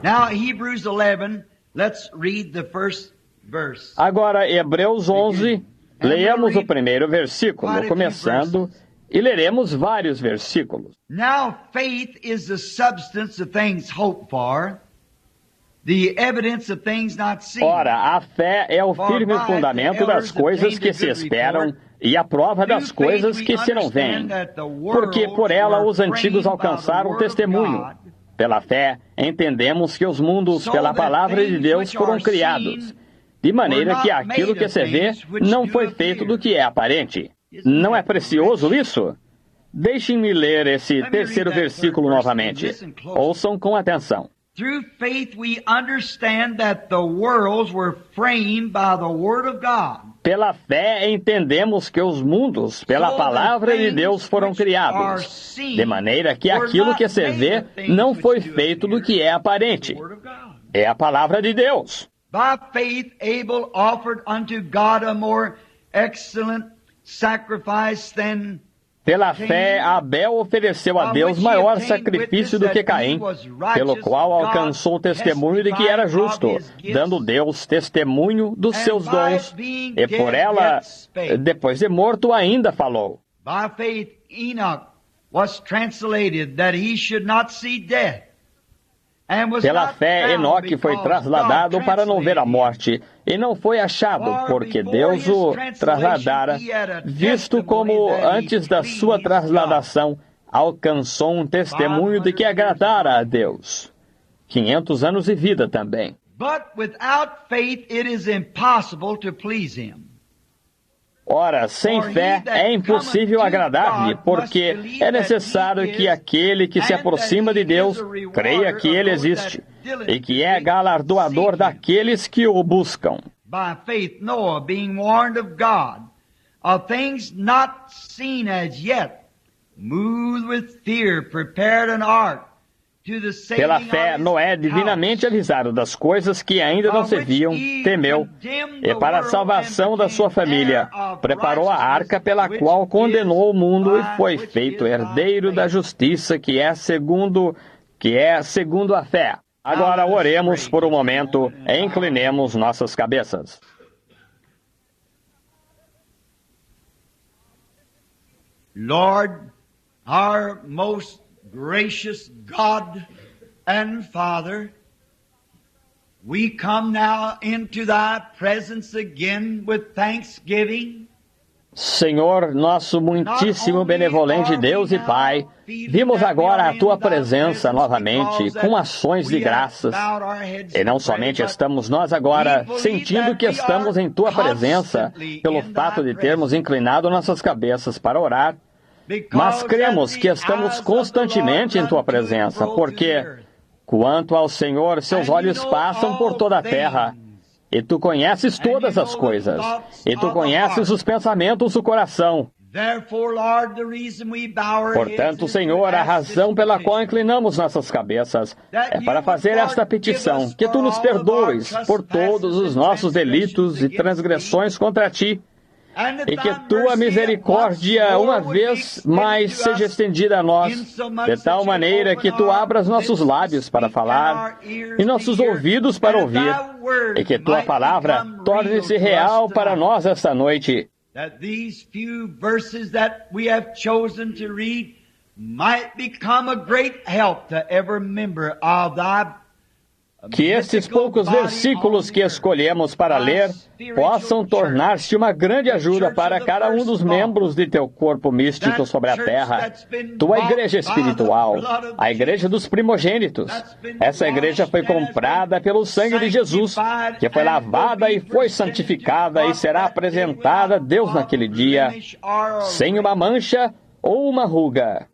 Now, Hebrews 11, let's read the first verse. Agora, Hebreus 11, leamos o primeiro versículo, começando, e leremos vários versículos. Now, faith is the substance of things hoped for, the evidence of things not seen. Ora, a fé é o firme fundamento das coisas que se esperam e a prova das coisas que se não veem, porque por ela os antigos alcançaram testemunho. Pela fé, entendemos que os mundos, pela palavra de Deus, foram criados, de maneira que aquilo que se vê não foi feito do que é aparente. Não é precioso isso? Deixem-me ler esse terceiro versículo novamente. Ouçam com atenção. Through faith we understand that the worlds were framed by the word of God. Pela fé entendemos que os mundos, pela palavra de Deus, foram criados, de maneira que aquilo que se vê não foi feito do que é aparente. É a palavra de Deus. By faith Abel offered unto God a more excellent sacrifice than Pela fé, Abel ofereceu a Deus maior sacrifício do que Caim, pelo qual alcançou o testemunho de que era justo, dando Deus testemunho dos seus dons. E por ela, depois de morto, ainda falou. By faith Enoch was translated that he should not see death. Pela fé, Enoque foi trasladado para não ver a morte, e não foi achado, porque Deus o trasladara, visto como, antes da sua trasladação, alcançou um testemunho de que agradara a Deus. 500 anos de vida também. But without faith it is impossible to please him. Ora, sem fé é impossível agradar-lhe, porque é necessário que aquele que se aproxima de Deus creia que Ele existe e que é galardoador daqueles que o buscam. By faith Noah, being warned of God, of things not seen as yet, moved with fear, prepared an ark. Pela fé, Noé, divinamente avisado das coisas que ainda não se viam, temeu, e para a salvação da sua família, preparou a arca pela qual condenou o mundo e foi feito herdeiro da justiça que é segundo a fé. Agora oremos por um momento e inclinemos nossas cabeças. Lord, our most gracious God and Father, we come now into thy presence again with thanksgiving. Senhor, nosso muitíssimo benevolente Deus e Pai, vimos agora a Tua presença novamente com ações de graças. E não somente estamos nós agora sentindo que estamos em Tua presença, pelo fato de termos inclinado nossas cabeças para orar, mas cremos que estamos constantemente em Tua presença, porque, quanto ao Senhor, seus olhos passam por toda a terra, e Tu conheces todas as coisas, e Tu conheces os pensamentos do coração. Portanto, Senhor, a razão pela qual inclinamos nossas cabeças é para fazer esta petição, que Tu nos perdoes por todos os nossos delitos e transgressões contra Ti, e que Tua misericórdia, uma vez mais, seja estendida a nós, de tal maneira que Tu abras nossos lábios para falar e nossos ouvidos para ouvir, e que Tua palavra torne-se real para nós esta noite. That these few verses that we have chosen to read might become a great help to every member of Thy. Que estes poucos versículos que escolhemos para ler possam tornar-se uma grande ajuda para cada um dos membros de Teu corpo místico sobre a terra, Tua igreja espiritual, a igreja dos primogênitos. Essa igreja foi comprada pelo sangue de Jesus, que foi lavada e foi santificada e será apresentada a Deus naquele dia, sem uma mancha ou uma ruga.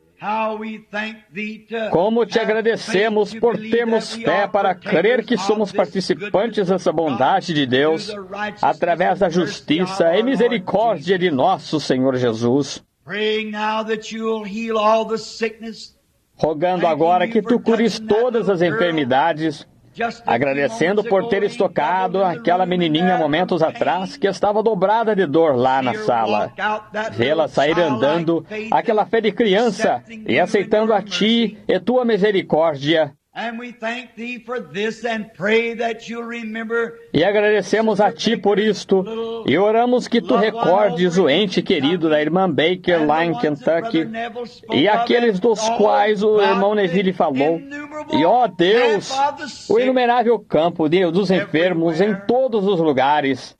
Como Te agradecemos por termos fé para crer que somos participantes dessa bondade de Deus, através da justiça e misericórdia de nosso Senhor Jesus. Rogando agora que Tu cures todas as enfermidades, agradecendo por teres tocado aquela menininha momentos atrás que estava dobrada de dor lá na sala. Vê-la sair andando, aquela fé de criança, e aceitando a Ti e Tua misericórdia, E agradecemos a Ti por isto, e oramos que Tu recordes o ente querido da irmã Baker lá em Kentucky, e aqueles dos quais o irmão Neville falou. E, ó Deus, o inumerável campo, Deus, dos enfermos em todos os lugares.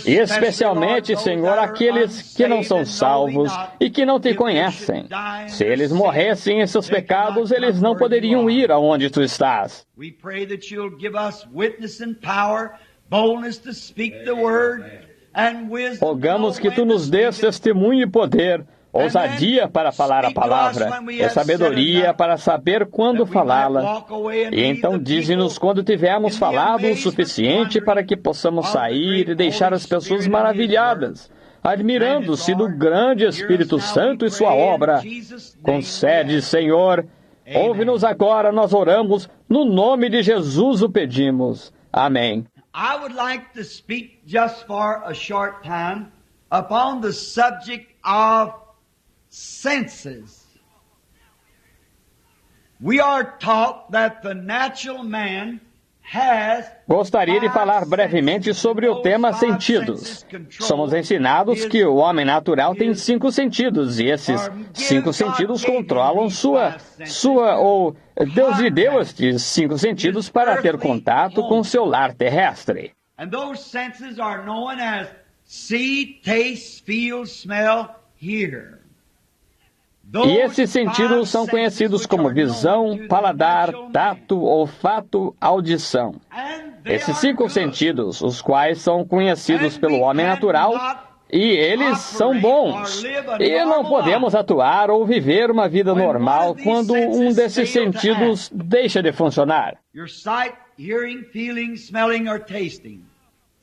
E especialmente, Senhor, aqueles que não são salvos e que não Te conhecem. Se eles morressem em seus pecados, eles não poderiam ir aonde Tu estás. Rogamos que Tu nos dês testemunho e poder, ousadia para falar a palavra, e sabedoria para saber quando falá-la. E então dize-nos quando tivermos falado o suficiente para que possamos sair e deixar as pessoas maravilhadas, admirando-se do grande Espírito Santo e sua obra. Concede, Senhor. Ouve-nos agora, nós oramos, no nome de Jesus o pedimos. Amém. I would like to speak just for a short time upon the subject of senses. We are taught that the natural man has Gostaria de falar brevemente sobre o tema sentidos. Somos ensinados que o homem natural tem 5 sentidos, e esses 5 sentidos controlam ou Deus lhe deu estes 5 sentidos para ter contato com o seu lar terrestre. And those senses are known as see, taste, feel, smell, hear. E esses sentidos são conhecidos como visão, paladar, tato, olfato, audição. Esses 5 sentidos, os quais são conhecidos pelo homem natural, e eles são bons. E não podemos atuar ou viver uma vida normal quando um desses sentidos deixa de funcionar.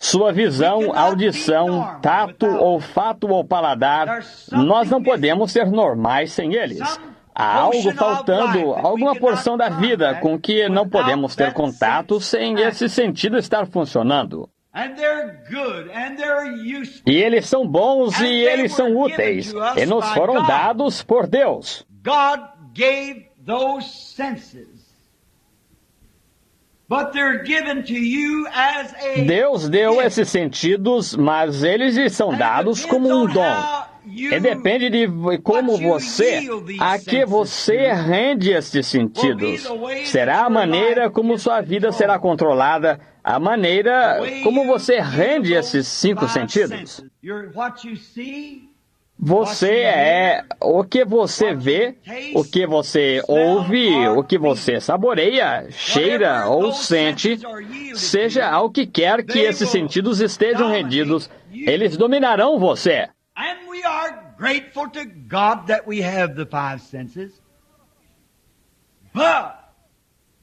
Sua visão, audição, tato, olfato ou paladar, nós não podemos ser normais sem eles. Há algo faltando, alguma porção da vida com que não podemos ter contato sem esse sentido estar funcionando. E eles são bons e eles são úteis, e nos foram dados por Deus. God gave those senses. But they're given to you as a Deus deu esses sentidos, mas eles lhe são dados como um dom. E depende de como a que você rende estes sentidos. Será a maneira como sua vida será controlada, a maneira como você rende esses 5 sentidos. Você é o que você vê, o que você ouve, o que você saboreia, cheira ou sente, seja ao que quer que esses sentidos estejam rendidos, eles dominarão você. And we are grateful to God that we have the 5 senses. But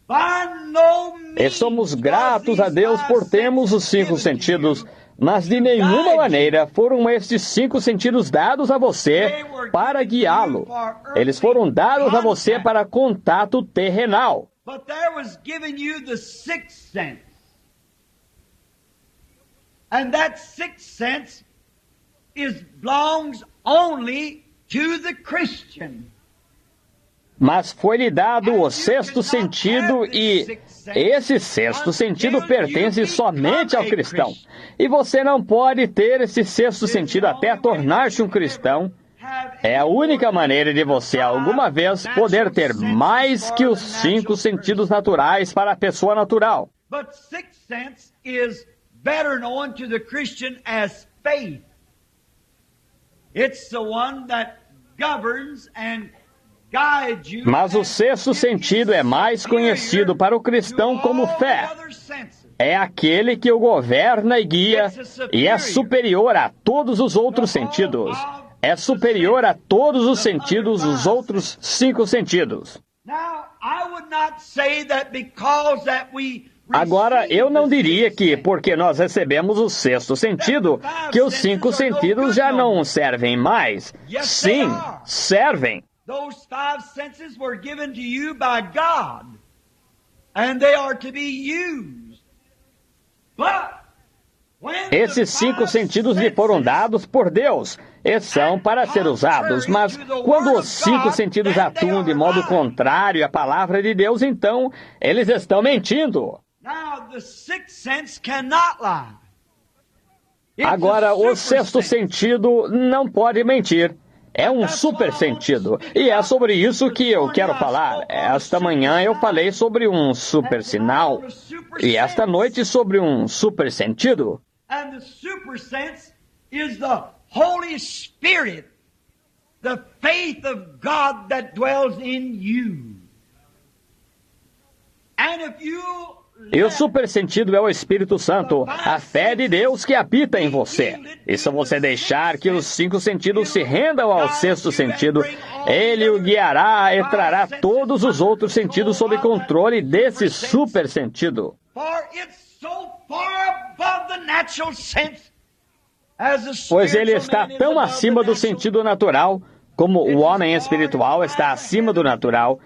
by no means E somos gratos a Deus por termos os 5 sentidos, mas de nenhuma maneira foram estes 5 sentidos dados a você para guiá-lo. Eles foram dados a você para contato terrenal. But there was given you the 6th sense. And that 6th sense belongs only to the Christian. Mas foi-lhe dado o 6º sentido, e esse 6º sentido pertence somente ao cristão. E você não pode ter esse 6º sentido até tornar-se um cristão. É a única maneira de você alguma vez poder ter mais que os 5 sentidos naturais para a pessoa natural. But 6th sense is better known to the Christian as faith. It's the one that governs and guides you. Mas o 6º sentido é mais conhecido para o cristão como fé. É aquele que o governa e guia, e é superior a todos os outros sentidos. É superior a todos os sentidos, os outros 5 sentidos. Agora, eu não diria que, porque nós recebemos o 6º sentido, que os 5 sentidos já não servem mais. Sim, servem. Those 5 senses were given to you by God, and they are to be used. But Esses 5 sentidos lhe foram dados por Deus e são para ser usados, mas quando os 5 sentidos atuam de modo contrário à palavra de Deus, então eles estão mentindo. Agora, o 6º sentido não pode mentir. É um super sentido. E é sobre isso que eu quero falar. Esta manhã eu falei sobre um super sinal. E esta noite sobre um super sentido. And the super sense is the Holy Spirit, the faith of God that dwells in you. And if you E o super sentido é o Espírito Santo, a fé de Deus que habita em você. E se você deixar que os 5 sentidos se rendam ao 6º sentido, Ele o guiará e trará todos os outros sentidos sob controle desse super sentido. Pois ele está tão acima do sentido natural, como o homem espiritual está acima do natural.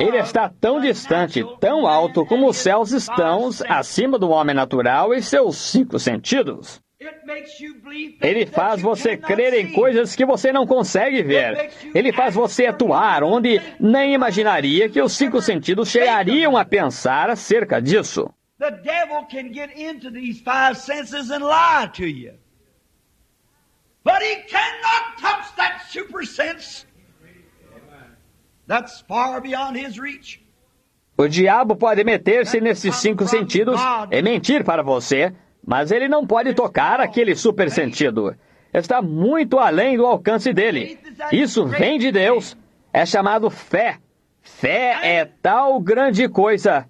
Ele está tão distante, tão alto, como os céus estão acima do homem natural e seus 5 sentidos. Ele faz você crer em coisas que você não consegue ver. Ele faz você atuar onde nem imaginaria que os 5 sentidos chegariam a pensar acerca disso. The devil can get into these 5 senses and lie to you. But he cannot touch that super sense. That's far beyond his reach. O diabo pode meter-se nesses 5 sentidos e mentir para você, mas ele não pode tocar aquele super sentido. Está muito além do alcance dele. Isso vem de Deus. É chamado fé. Fé é tal grande coisa.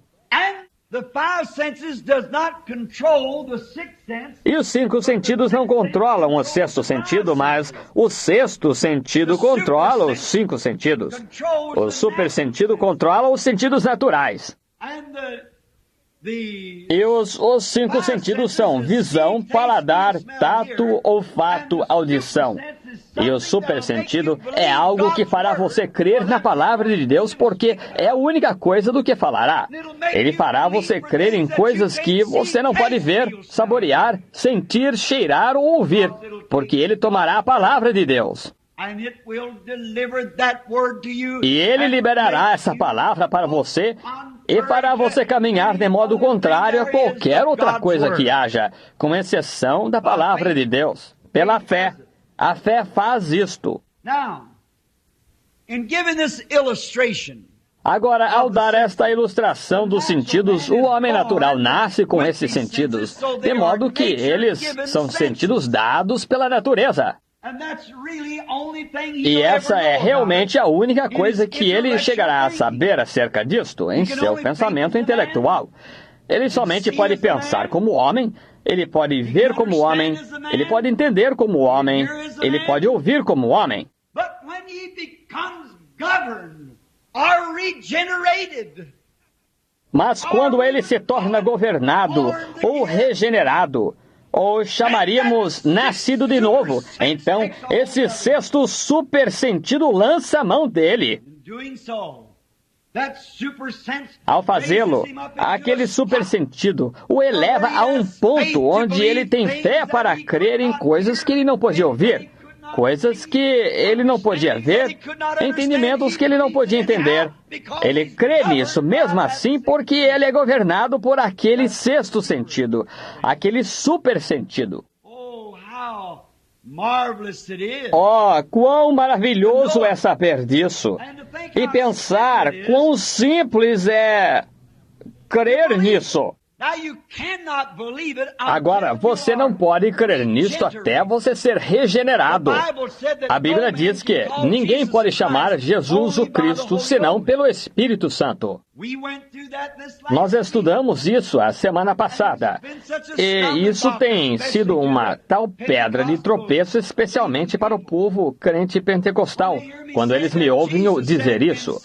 E os 5 sentidos não controlam o 6º sentido, mas o 6º sentido controla os 5 sentidos. O super sentido controla os sentidos naturais. E os 5 sentidos são visão, paladar, tato, olfato, audição. E o super sentido é algo que fará você crer na palavra de Deus, porque é a única coisa do que falará. Ele fará você crer em coisas que você não pode ver, saborear, sentir, cheirar ou ouvir, porque ele tomará a palavra de Deus. E ele liberará essa palavra para você e fará você caminhar de modo contrário a qualquer outra coisa que haja, com exceção da palavra de Deus, pela fé. A fé faz isto. Agora, ao dar esta ilustração dos sentidos, o homem natural nasce com esses sentidos, de modo que eles são sentidos dados pela natureza. E essa é realmente a única coisa que ele chegará a saber acerca disto, em seu pensamento intelectual. Ele somente pode pensar como homem, ele pode ver como homem, ele pode entender como homem, ele pode ouvir como homem. Mas quando ele se torna governado ou regenerado, ou chamaríamos nascido de novo, então esse 6º super sentido lança a mão dele. Ao fazê-lo, aquele super sentido o eleva a um ponto onde ele tem fé para crer em coisas que ele não podia ouvir, coisas que ele não podia ver, entendimentos que ele não podia entender. Ele crê nisso mesmo assim porque ele é governado por aquele 6º sentido, aquele super sentido. Oh, quão maravilhoso é saber disso! E pensar quão simples é crer nisso. Agora, você não pode crer nisto até você ser regenerado. A Bíblia diz que ninguém pode chamar Jesus o Cristo senão pelo Espírito Santo. Nós estudamos isso a semana passada. E isso tem sido uma tal pedra de tropeço, especialmente para o povo crente pentecostal, quando eles me ouvem dizer isso.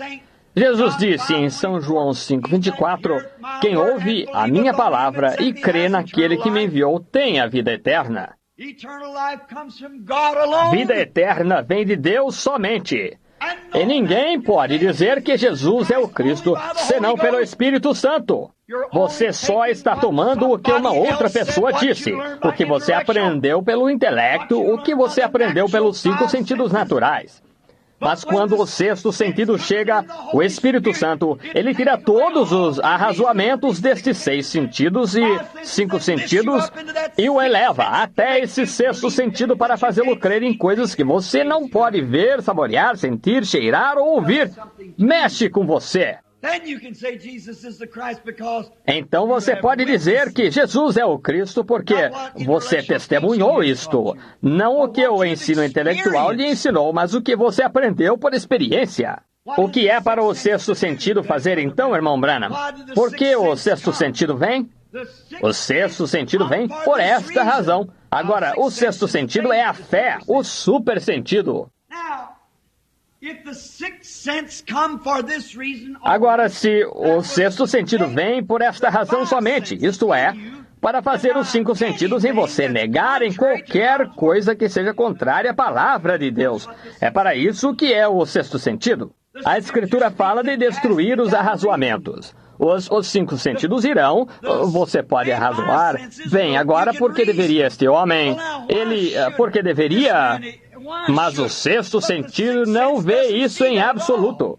Jesus disse em São João 5,24, quem ouve a minha palavra e crê naquele que me enviou tem a vida eterna. Vida eterna vem de Deus somente. E ninguém pode dizer que Jesus é o Cristo senão pelo Espírito Santo. Você só está tomando o que uma outra pessoa disse, o que você aprendeu pelo intelecto, o que você aprendeu pelos 5 sentidos naturais. Mas quando o 6º sentido chega, o Espírito Santo, ele tira todos os arrazoamentos destes 6 sentidos e 5 sentidos e o eleva até esse 6º sentido para fazê-lo crer em coisas que você não pode ver, saborear, sentir, cheirar ou ouvir. Mexe com você. Então você pode dizer que Jesus é o Cristo porque você testemunhou isto. Não o que o ensino intelectual lhe ensinou, mas o que você aprendeu por experiência. O que é para o 6º sentido fazer então, irmão Branham? Por que o 6º sentido vem? O 6º sentido vem por esta razão. Agora, o 6º sentido é a fé, o super sentido. Agora, se o 6º sentido vem por esta razão somente, isto é, para fazer os 5 sentidos em você negarem qualquer coisa que seja contrária à palavra de Deus. É para isso que é o 6º sentido. A Escritura fala de destruir os arrazoamentos. Os 5 sentidos irão, você pode arrazoar. Bem, agora por que deveria este homem? Por que deveria? Mas o 6º sentido não vê isso em absoluto.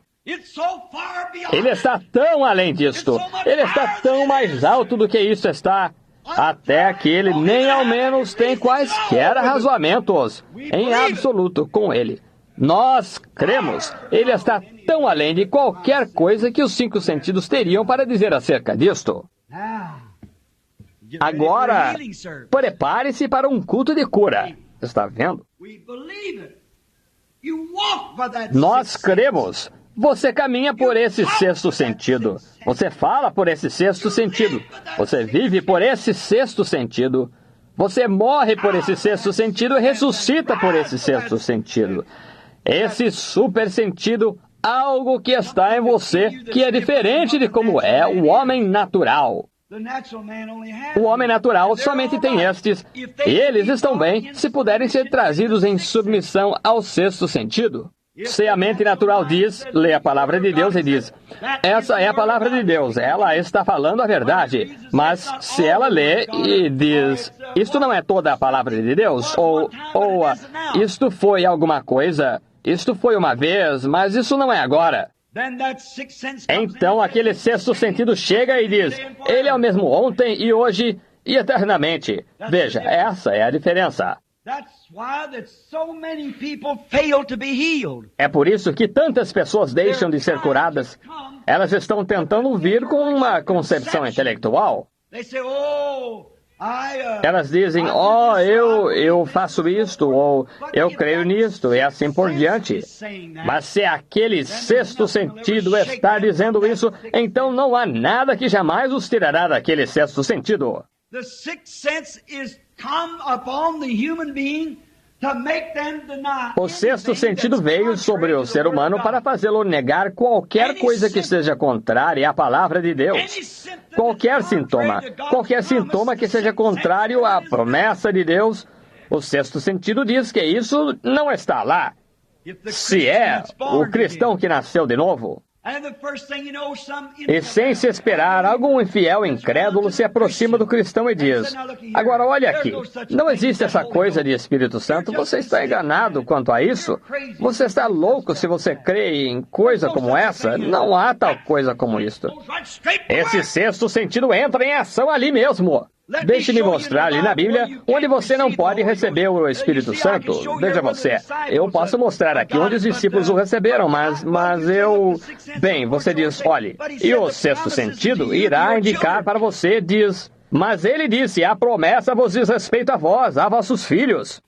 Ele está tão além disto. Ele está tão mais alto do que isso está. Até que ele nem ao menos tem quaisquer arrazoamentos em absoluto com ele. Nós cremos. Ele está tão além de qualquer coisa que os 5 sentidos teriam para dizer acerca disto. Agora, prepare-se para um culto de cura. Está vendo? Nós cremos. Você caminha por esse 6º sentido. Você fala por esse 6º sentido. Você vive por esse 6º sentido. Você morre por esse 6º sentido e ressuscita por esse 6º sentido. Esse super sentido, algo que está em você, que é diferente de como é o homem natural. O homem natural somente tem estes, e eles estão bem se puderem ser trazidos em submissão ao 6º sentido. Se a mente natural diz, lê a palavra de Deus e diz, essa é a palavra de Deus, ela está falando a verdade. Mas se ela lê e diz, isto não é toda a palavra de Deus, ou isto foi alguma coisa, isto foi uma vez, mas isso não é agora. Então aquele 6º sentido chega e diz, ele é o mesmo ontem e hoje e eternamente. Veja, essa é a diferença. É por isso que tantas pessoas deixam de ser curadas. Elas estão tentando vir com uma concepção intelectual. Elas dizem, eu faço isto, ou eu creio nisto, e assim por diante. Mas se aquele 6º sentido está dizendo isso, então não há nada que jamais os tirará daquele 6º sentido. O 6º sentido veio sobre o ser humano para fazê-lo negar qualquer coisa que seja contrária à palavra de Deus. Qualquer sintoma que seja contrário à promessa de Deus, o 6º sentido diz que isso não está lá. Se é o cristão que nasceu de novo. E sem se esperar, algum infiel incrédulo se aproxima do cristão e diz, agora olha aqui, não existe essa coisa de Espírito Santo, você está enganado quanto a isso? Você está louco se você crê em coisa como essa? Não há tal coisa como isto. Esse 6º sentido entra em ação ali mesmo. Deixe-me mostrar ali na Bíblia onde você não pode receber o Espírito Santo. Veja você, eu posso mostrar aqui onde os discípulos o receberam, mas eu... Bem, você diz, olhe, e o 6º sentido irá indicar para você, diz... Mas ele disse, a promessa vos diz respeito a vós, a vossos filhos.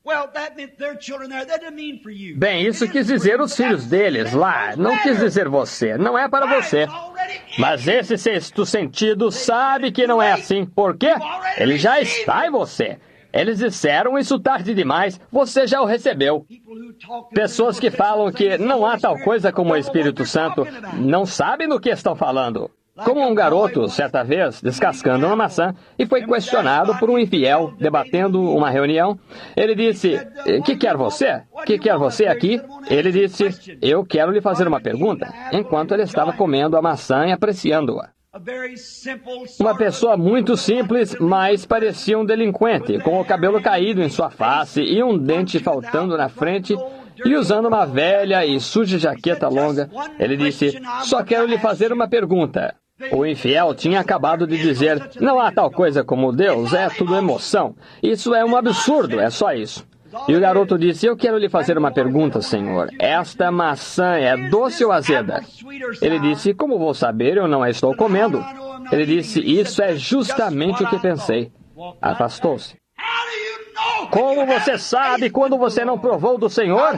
Bem, isso quis dizer os filhos deles lá, não quis dizer você, não é para você. Mas esse 6º sentido sabe que não é assim. Por quê? Ele já está em você. Eles disseram isso tarde demais, você já o recebeu. Pessoas que falam que não há tal coisa como o Espírito Santo, não sabem do que estão falando. Como um garoto, certa vez, descascando uma maçã, e foi questionado por um infiel, debatendo uma reunião. Ele disse, que quer você? que quer você aqui? Ele disse, eu quero lhe fazer uma pergunta, enquanto ele estava comendo a maçã e apreciando-a. Uma pessoa muito simples, mas parecia um delinquente, com o cabelo caído em sua face e um dente faltando na frente, e usando uma velha e suja jaqueta longa. Ele disse, só quero lhe fazer uma pergunta. O infiel tinha acabado de dizer, não há tal coisa como Deus, é tudo emoção. Isso é um absurdo, é só isso. E o garoto disse, eu quero lhe fazer uma pergunta, senhor. Esta maçã é doce ou azeda? Ele disse, como vou saber, eu não a estou comendo. Ele disse, isso é justamente o que pensei. Afastou-se. Como você sabe quando você não provou do Senhor?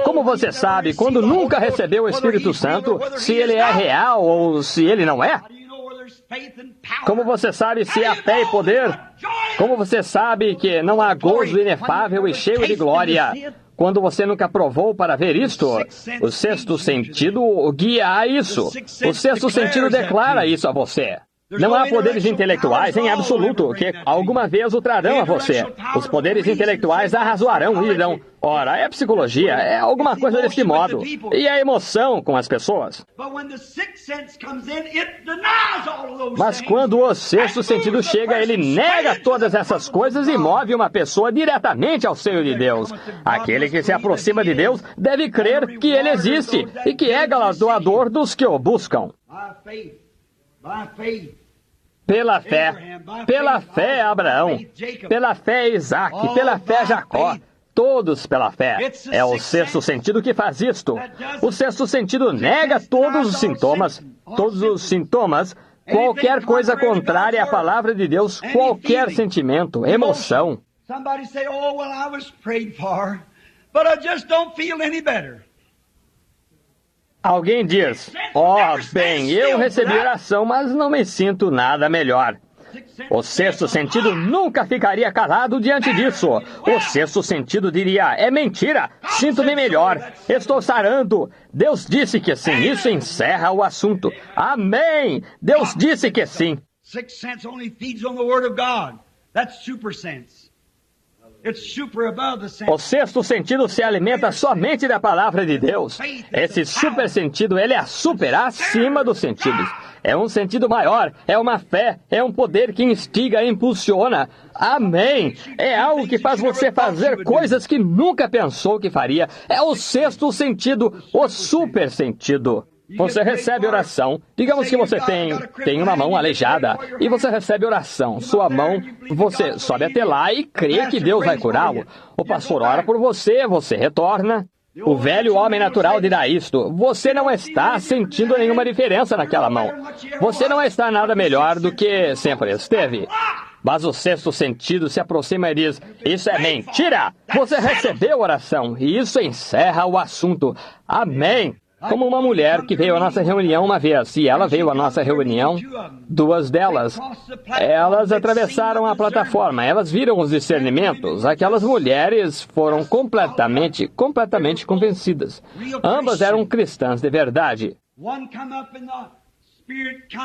Como você sabe quando nunca recebeu o Espírito Santo, se ele é real ou se ele não é? Como você sabe se há fé e poder? Como você sabe que não há gozo inefável e cheio de glória? Quando você nunca provou para ver isto, o sexto sentido guia a isso. O sexto sentido declara isso a você. Não há poderes intelectuais em absoluto que alguma vez o trarão a você. Os poderes intelectuais arrazoarão e dirão, ora, é psicologia, é alguma coisa desse modo. E é emoção com as pessoas. Mas quando o sexto sentido chega, ele nega todas essas coisas e move uma pessoa diretamente ao seio de Deus. Aquele que se aproxima de Deus deve crer que ele existe e que é galardoador dos que o buscam. Pela fé Abraão, pela fé Isaac, pela fé Jacó, todos pela fé. É o sexto sentido que faz isto. O sexto sentido nega todos os sintomas, qualquer coisa contrária à palavra de Deus, qualquer sentimento, emoção. Alguém diz, bem, eu recebi oração, mas não me sinto nada melhor. O sexto sentido nunca ficaria calado diante disso. O sexto sentido diria, é mentira, sinto-me melhor, estou sarando. Deus disse que sim, isso encerra o assunto. Amém! Deus disse que sim. O sexto sentido se alimenta somente da palavra de Deus. Esse super sentido, ele é acima dos sentidos. É um sentido maior, é uma fé, é um poder que instiga e impulsiona. Amém! É algo que faz você fazer coisas que nunca pensou que faria. É o sexto sentido, o super sentido. Você recebe oração. Digamos que você tem uma mão aleijada e você recebe oração. Sua mão, você sobe até lá e crê que Deus vai curá-lo. O pastor ora por você, você retorna. O velho homem natural dirá isto. Você não está sentindo nenhuma diferença naquela mão. Você não está nada melhor do que sempre esteve. Mas o sexto sentido se aproxima e diz, isso é mentira! Você recebeu oração e isso encerra o assunto. Amém! Como uma mulher que veio à nossa reunião uma vez, e ela veio à nossa reunião, duas delas, elas atravessaram a plataforma, elas viram os discernimentos, aquelas mulheres foram completamente convencidas. Ambas eram cristãs de verdade.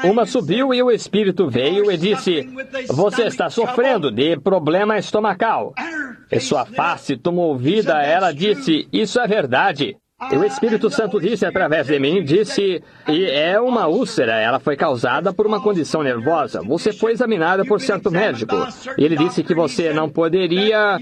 Uma subiu e o Espírito veio e disse, você está sofrendo de problema estomacal. E sua face tomou vida, ela disse, isso é verdade. E o Espírito Santo disse através de mim, e é uma úlcera, ela foi causada por uma condição nervosa. Você foi examinada por certo médico. E ele disse que você não poderia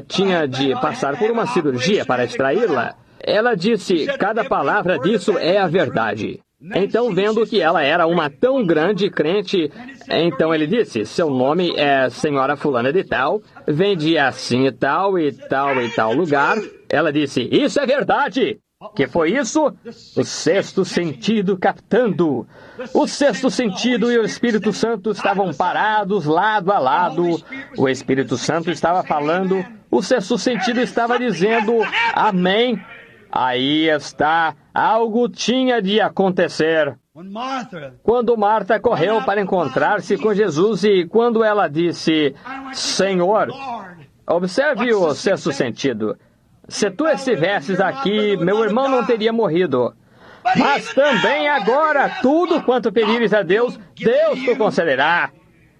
tinha de passar por uma cirurgia para extraí-la. Ela disse, cada palavra disso é a verdade. Então, vendo que ela era uma tão grande crente, então ele disse, seu nome é Senhora Fulana de Tal, vende assim e tal e tal e tal lugar. Ela disse, isso é verdade! Que foi isso? O sexto sentido captando. O sexto sentido e o Espírito Santo estavam parados lado a lado. O Espírito Santo estava falando, o sexto sentido estava dizendo, amém. Aí está, algo tinha de acontecer. Quando Marta correu para encontrar-se com Jesus e quando ela disse, Senhor, observe o sexto sentido. Se tu estivesses aqui, meu irmão não teria morrido. Mas também agora, tudo quanto pedires a Deus, Deus te concederá.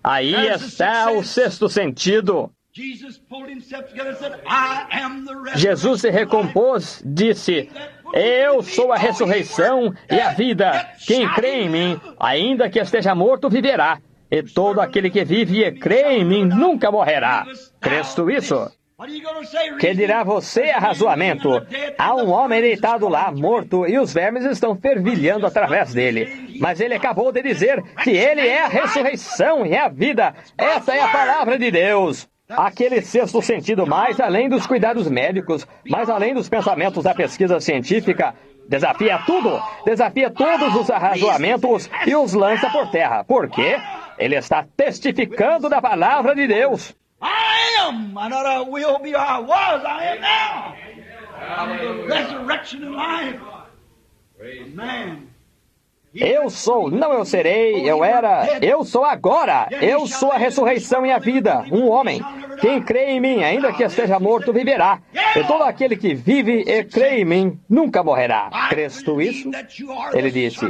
Aí está o sexto sentido. Jesus se recompôs, disse: eu sou a ressurreição e a vida. Quem crê em mim, ainda que esteja morto, viverá. E todo aquele que vive e crê em mim nunca morrerá. Crês tu isso? Que dirá você, arrazoamento? Há um homem deitado lá, morto, e os vermes estão fervilhando através dele. Mas ele acabou de dizer que ele é a ressurreição e a vida. Essa é a palavra de Deus. Aquele sexto sentido, mais além dos cuidados médicos, mais além dos pensamentos da pesquisa científica, desafia tudo, desafia todos os arrazoamentos e os lança por terra. Por quê? Ele está testificando da palavra de Deus. I am, and not I will be, I was, I am now. Resurrection and life. Amen. Eu sou, não eu serei, eu era, eu sou agora. Eu sou a ressurreição e a vida, um homem. Quem crê em mim, ainda que esteja morto, viverá. E todo aquele que vive e crê em mim, nunca morrerá. Crês tu isso? Ele disse: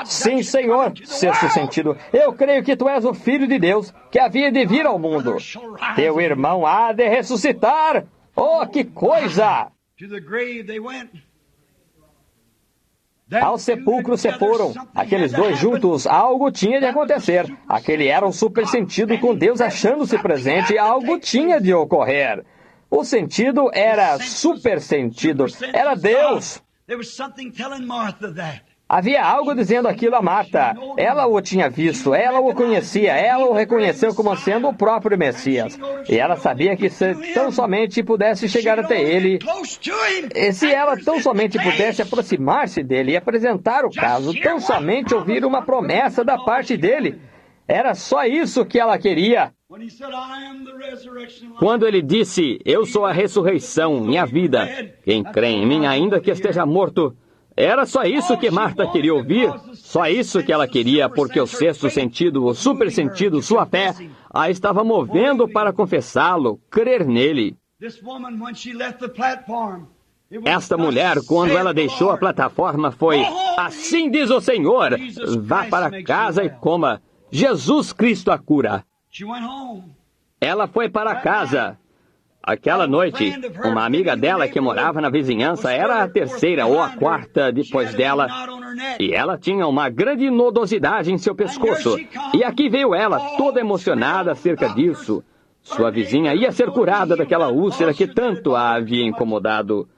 sim, Senhor. Sexto sentido. Eu creio que tu és o Filho de Deus, que havia de vir ao mundo. Teu irmão há de ressuscitar. Oh, que coisa! Ao sepulcro se foram. Aqueles dois juntos, algo tinha de acontecer. Aquele era um super sentido com Deus achando-se presente, algo tinha de ocorrer. O sentido era super sentido, era Deus. Havia algo dizendo aquilo a Marta. Ela o tinha visto, ela o conhecia, ela o reconheceu como sendo o próprio Messias. E ela sabia que se tão somente pudesse chegar até ele, e se ela tão somente pudesse aproximar-se dele e apresentar o caso, tão somente ouvir uma promessa da parte dele, era só isso que ela queria. Quando ele disse: eu sou a ressurreição e a vida, quem crê em mim, ainda que esteja morto, era só isso que Marta queria ouvir, só isso que ela queria, porque o sexto sentido, o super sentido, sua fé, a estava movendo para confessá-lo, crer nele. Esta mulher, quando ela deixou a plataforma, foi: assim diz o Senhor, vá para casa e coma, Jesus Cristo a cura. Ela foi para casa. Aquela noite, uma amiga dela que morava na vizinhança era a terceira ou a quarta depois dela, e ela tinha uma grande nodosidade em seu pescoço. E aqui veio ela, toda emocionada acerca disso. Sua vizinha ia ser curada daquela úlcera que tanto a havia incomodado.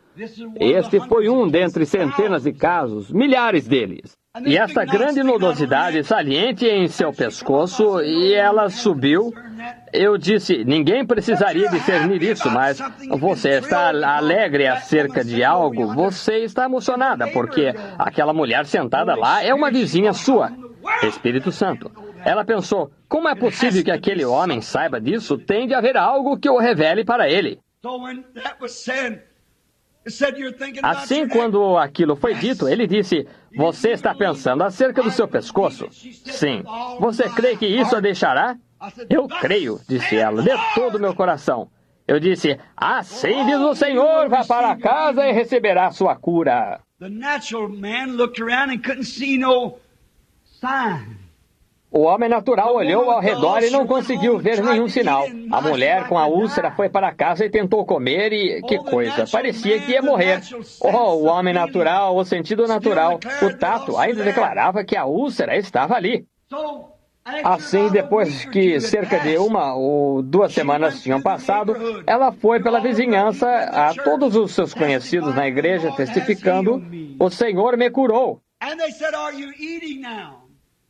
Este foi um dentre centenas de casos, milhares deles. E esta grande nodosidade saliente em seu pescoço, e ela subiu. Eu disse: ninguém precisaria discernir isso, mas você está alegre acerca de algo, você está emocionada, porque aquela mulher sentada lá é uma vizinha sua. Espírito Santo. Ela pensou: como é possível que aquele homem saiba disso? Tem de haver algo que o revele para ele. Assim, quando aquilo foi dito, ele disse: você está pensando acerca do seu pescoço? Sim. Você crê que isso a deixará? Eu creio, disse ela, de todo o meu coração. Eu disse: assim diz o Senhor, vá para casa e receberá sua cura. O homem natural olhou ao redor e não conseguiu ver nenhum sinal. A mulher com a úlcera foi para casa e tentou comer e... que coisa! Parecia que ia morrer. Oh, o homem natural, o sentido natural, o tato, ainda declarava que a úlcera estava ali. Assim, depois que cerca de 1 ou 2 semanas tinham passado, ela foi pela vizinhança a todos os seus conhecidos na igreja, testificando: o Senhor me curou.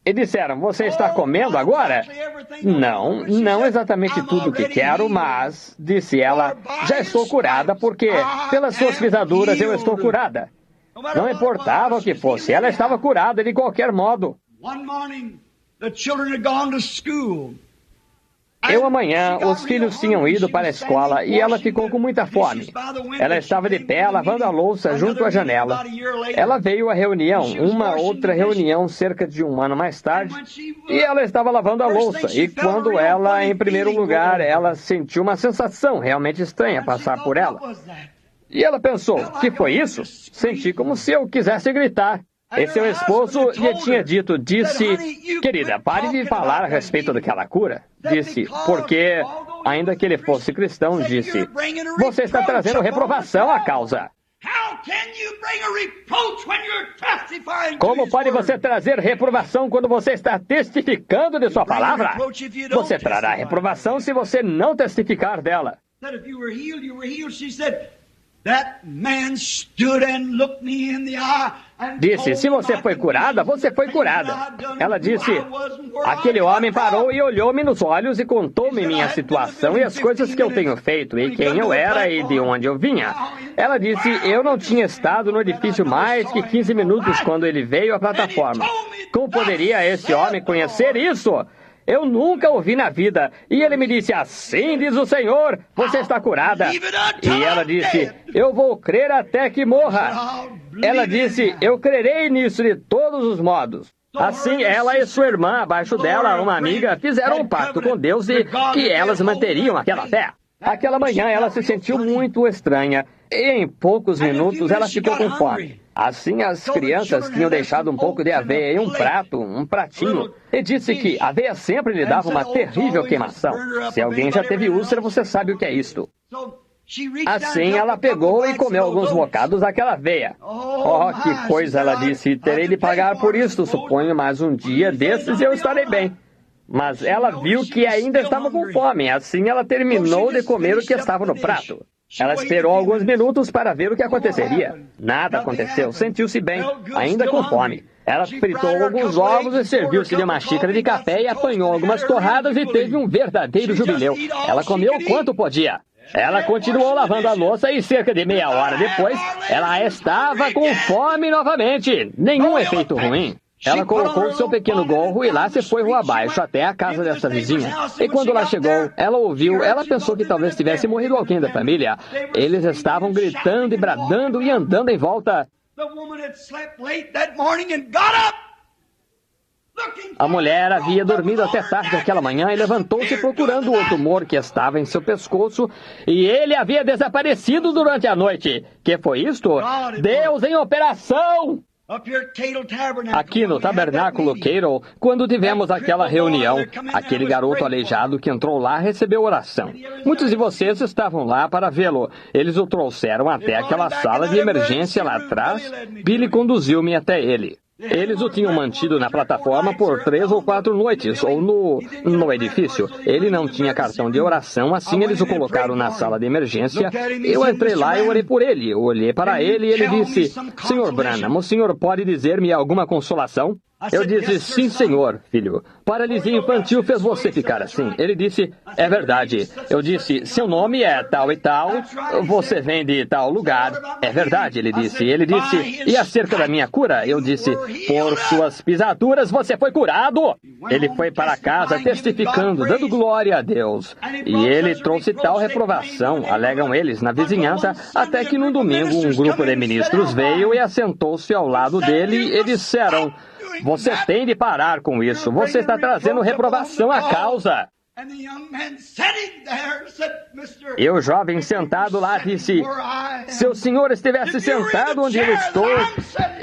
E disseram: você está comendo agora? Não, não exatamente tudo o que quero, mas, disse ela, já estou curada, porque pelas suas pisaduras eu estou curada. Não importava o que fosse, ela estava curada de qualquer modo. Amanhã, os filhos tinham ido para a escola e ela ficou com muita fome. Ela estava de pé, lavando a louça junto à janela. Ela veio à reunião, uma outra reunião cerca de 1 ano mais tarde, e ela estava lavando a louça. E quando ela, em primeiro lugar, ela sentiu uma sensação realmente estranha passar por ela. E ela pensou: que foi isso? Senti como se eu quisesse gritar. E seu esposo lhe tinha disse, querida, pare de falar a respeito daquela cura. Disse, porque, ainda que ele fosse cristão, disse, você está trazendo reprovação à causa. Como pode você trazer reprovação quando você está testificando de sua palavra? Você trará reprovação se você não testificar dela. Disse, se você foi curada, você foi curada. Ela disse, aquele homem parou e olhou-me nos olhos e contou-me minha situação e as coisas que eu tenho feito, e quem eu era e de onde eu vinha. Ela disse, eu não tinha estado no edifício mais que 15 minutos quando ele veio à plataforma. Como poderia esse homem conhecer isso? Eu nunca ouvi na vida. E ele me disse, assim diz o Senhor, você está curada. E ela disse, eu vou crer até que morra. Ela disse, eu crerei nisso de todos os modos. Assim, ela e sua irmã, abaixo dela, uma amiga, fizeram um pacto com Deus e que elas manteriam aquela fé. Aquela manhã ela se sentiu muito estranha e em poucos minutos ela ficou com fome. Assim as crianças tinham deixado um pouco de aveia em um pratinho, e disse que a aveia sempre lhe dava uma terrível queimação. Se alguém já teve úlcera, você sabe o que é isto. Assim ela pegou e comeu alguns bocados daquela aveia. Oh, que coisa, ela disse, terei de pagar por isto, suponho, mas um dia desses eu estarei bem. Mas ela viu que ainda estava com fome, assim ela terminou de comer o que estava no prato. Ela esperou alguns minutos para ver o que aconteceria. Nada aconteceu, sentiu-se bem, ainda com fome. Ela fritou alguns ovos e serviu-se de uma xícara de café e apanhou algumas torradas e teve um verdadeiro jubileu. Ela comeu quanto podia. Ela continuou lavando a louça e cerca de meia hora depois, ela estava com fome novamente. Nenhum efeito ruim. Ela colocou seu pequeno gorro e lá se foi rua abaixo até a casa dessa vizinha. E quando lá chegou, ela ouviu, ela pensou que talvez tivesse morrido alguém da família. Eles estavam gritando e bradando e andando em volta. A mulher havia dormido até tarde aquela manhã e levantou-se procurando o tumor que estava em seu pescoço, e ele havia desaparecido durante a noite. Que foi isto? Deus em operação! Aqui no Tabernáculo Cato, quando tivemos aquela reunião, aquele garoto aleijado que entrou lá recebeu oração. Muitos de vocês estavam lá para vê-lo. Eles o trouxeram até aquela sala de emergência lá atrás. Billy conduziu-me até ele. Eles o tinham mantido na plataforma por 3 ou 4 noites, ou no edifício. Ele não tinha cartão de oração, assim eles o colocaram na sala de emergência. Eu entrei lá e orei por ele. Eu olhei para ele e ele disse, Sr. Branham, o senhor pode dizer-me alguma consolação? Eu disse, sim, senhor, filho. Paralisia infantil fez você ficar assim. Ele disse, é verdade. Eu disse, seu nome é tal e tal, você vem de tal lugar. É verdade, ele disse. Ele disse, e acerca da minha cura? Eu disse, por suas pisaduras você foi curado. Ele foi para casa testificando, dando glória a Deus. E ele trouxe tal reprovação, alegam eles, na vizinhança, até que num domingo um grupo de ministros veio e assentou-se ao lado dele e disseram, você tem de parar com isso. Você está trazendo reprovação à causa. E o jovem sentado lá disse, se o senhor estivesse sentado onde eu estou,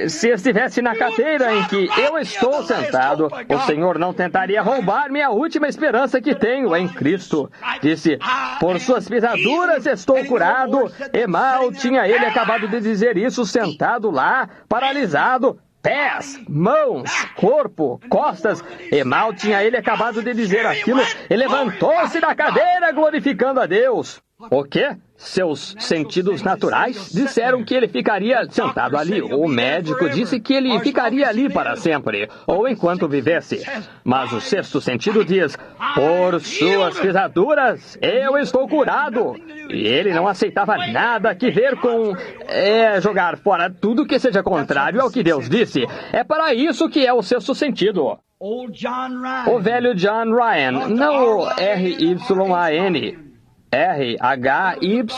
se estivesse na cadeira em que eu estou sentado, o senhor não tentaria roubar-me a última esperança que tenho em Cristo. Disse, por suas pisaduras estou curado. E mal tinha ele acabado de dizer isso sentado lá, paralisado. Pés, mãos, corpo, costas, e mal tinha ele acabado de dizer aquilo, e levantou-se da cadeira glorificando a Deus. O quê? Seus sentidos naturais disseram que ele ficaria sentado ali. O médico disse que ele ficaria ali para sempre, ou enquanto vivesse. Mas o sexto sentido diz, por suas pisaduras eu estou curado. E ele não aceitava nada que ver com jogar fora tudo que seja contrário ao que Deus disse. É para isso que é o sexto sentido. O velho John Ryan, não o R-Y-A-N. R-H-Y-N.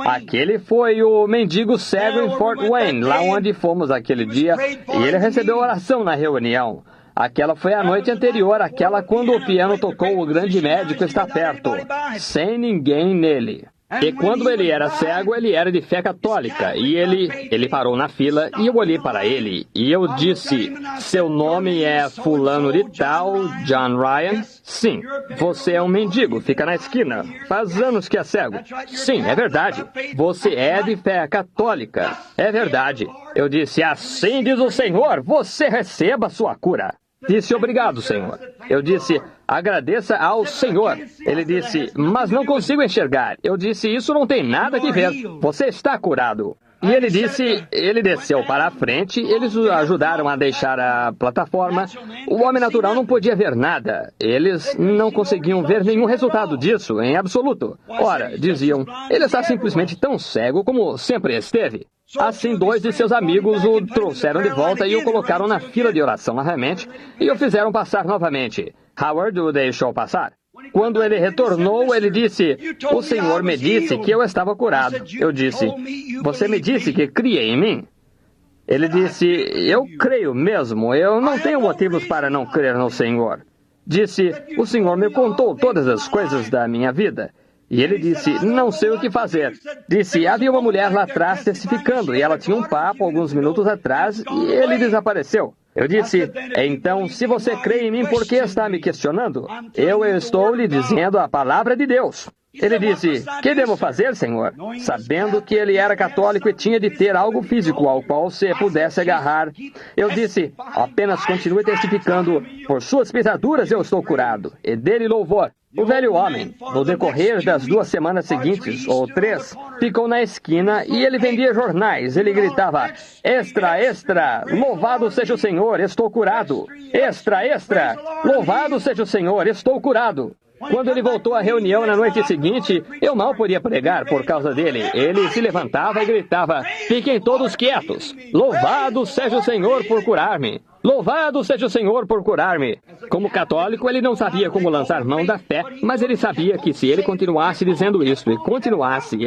Aquele foi o mendigo cego em Fort Wayne, lá onde fomos aquele dia, e ele recebeu oração na reunião. Aquela foi a noite anterior, aquela quando o piano tocou O Grande Médico Está Perto, sem ninguém nele. E quando ele era cego, ele era de fé católica. E ele parou na fila e eu olhei para ele. E eu disse, seu nome é fulano de tal, John Ryan? Sim. Você é um mendigo, fica na esquina. Faz anos que é cego. Sim, é verdade. Você é de fé católica. É verdade. Eu disse, assim diz o Senhor, você receba sua cura. Disse, obrigado, Senhor. Eu disse, agradeça ao Senhor. Ele disse, mas não consigo enxergar. Eu disse, isso não tem nada que ver. Você está curado. E ele disse, ele desceu para a frente, eles o ajudaram a deixar a plataforma. O homem natural não podia ver nada. Eles não conseguiam ver nenhum resultado disso, em absoluto. Ora, diziam, ele está simplesmente tão cego como sempre esteve. Assim, 2 de seus amigos o trouxeram de volta e o colocaram na fila de oração novamente e o fizeram passar novamente. Howard o deixou passar. Quando ele retornou, ele disse, o Senhor me disse que eu estava curado. Eu disse, você me disse que cria em mim? Ele disse, eu creio mesmo, eu não tenho motivos para não crer no Senhor. Disse, o Senhor me contou todas as coisas da minha vida. E ele disse, não sei o que fazer. Disse, havia uma mulher lá atrás testificando, e ela tinha um papo alguns minutos atrás, e ele desapareceu. Eu disse, então, se você crê em mim, por que está me questionando? Eu estou lhe dizendo a palavra de Deus. Ele disse, que devo fazer, Senhor? Sabendo que ele era católico e tinha de ter algo físico ao qual se pudesse agarrar. Eu disse, apenas continue testificando, por suas pisaduras eu estou curado. E dele louvor. O velho homem, no decorrer das 2 semanas seguintes, ou 3, ficou na esquina e ele vendia jornais. Ele gritava, extra, extra, louvado seja o Senhor, estou curado. Extra, extra, louvado seja o Senhor, estou curado. Quando ele voltou à reunião na noite seguinte, eu mal podia pregar por causa dele. Ele se levantava e gritava, fiquem todos quietos. Louvado seja o Senhor por curar-me. Louvado seja o Senhor por curar-me. Como católico, ele não sabia como lançar mão da fé, mas ele sabia que se ele continuasse dizendo isso, e continuasse,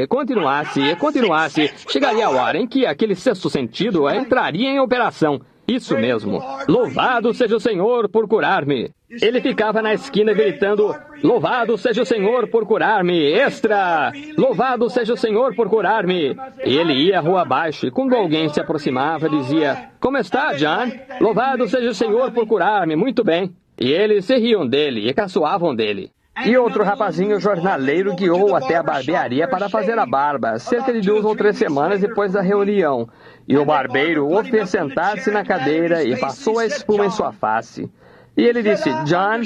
chegaria a hora em que aquele sexto sentido entraria em operação. Isso mesmo. Louvado seja o Senhor por curar-me. Ele ficava na esquina gritando, louvado seja o Senhor por curar-me, extra! Louvado seja o Senhor por curar-me. Ele ia rua abaixo e quando alguém se aproximava, dizia, como está, John? Louvado seja o Senhor por curar-me, muito bem. E eles se riam dele e caçoavam dele. E outro rapazinho jornaleiro guiou até a barbearia para fazer a barba, cerca de 2 ou 3 semanas depois da reunião. E o barbeiro o fez sentar-se na cadeira e passou a espuma em sua face. E ele disse, John,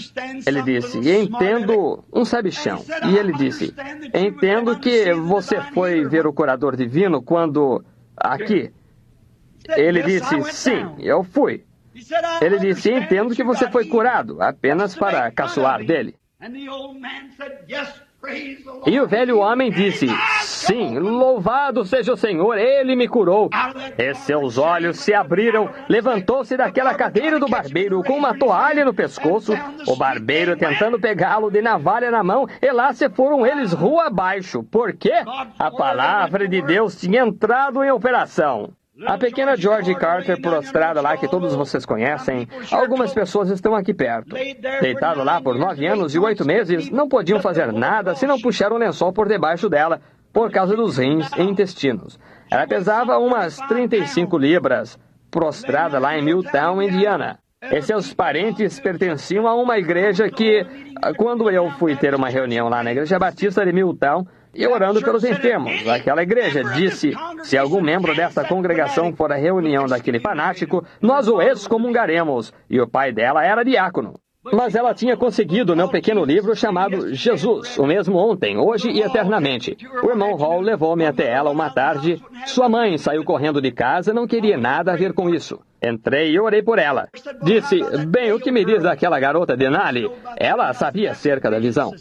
ele disse, entendo um sabichão. E ele disse, entendo que você foi ver o curador divino quando... aqui. Ele disse, sim, eu fui. Ele disse, entendo que você foi curado, apenas para caçoar dele. E o velho homem disse, sim, louvado seja o Senhor, ele me curou. E seus olhos se abriram, levantou-se daquela cadeira do barbeiro com uma toalha no pescoço, o barbeiro tentando pegá-lo de navalha na mão, e lá se foram eles rua abaixo, porque a palavra de Deus tinha entrado em operação. A pequena George Carter prostrada lá, que todos vocês conhecem, algumas pessoas estão aqui perto. Deitada lá por 9 anos e 8 meses, não podiam fazer nada se não puxar um lençol por debaixo dela, por causa dos rins e intestinos. Ela pesava umas 35 libras, prostrada lá em Milltown, Indiana. E seus parentes pertenciam a uma igreja que, quando eu fui ter uma reunião lá na Igreja Batista de Milltown, e orando pelos enfermos, aquela igreja disse, se algum membro desta congregação for à reunião daquele fanático, nós o excomungaremos. E o pai dela era diácono. Mas ela tinha conseguido meu pequeno livro chamado Jesus, o mesmo ontem, hoje e eternamente. O irmão Hall levou-me até ela uma tarde. Sua mãe saiu correndo de casa, não queria nada a ver com isso. Entrei e orei por ela. Disse, bem, o que me diz daquela garota Denali? Ela sabia acerca da visão.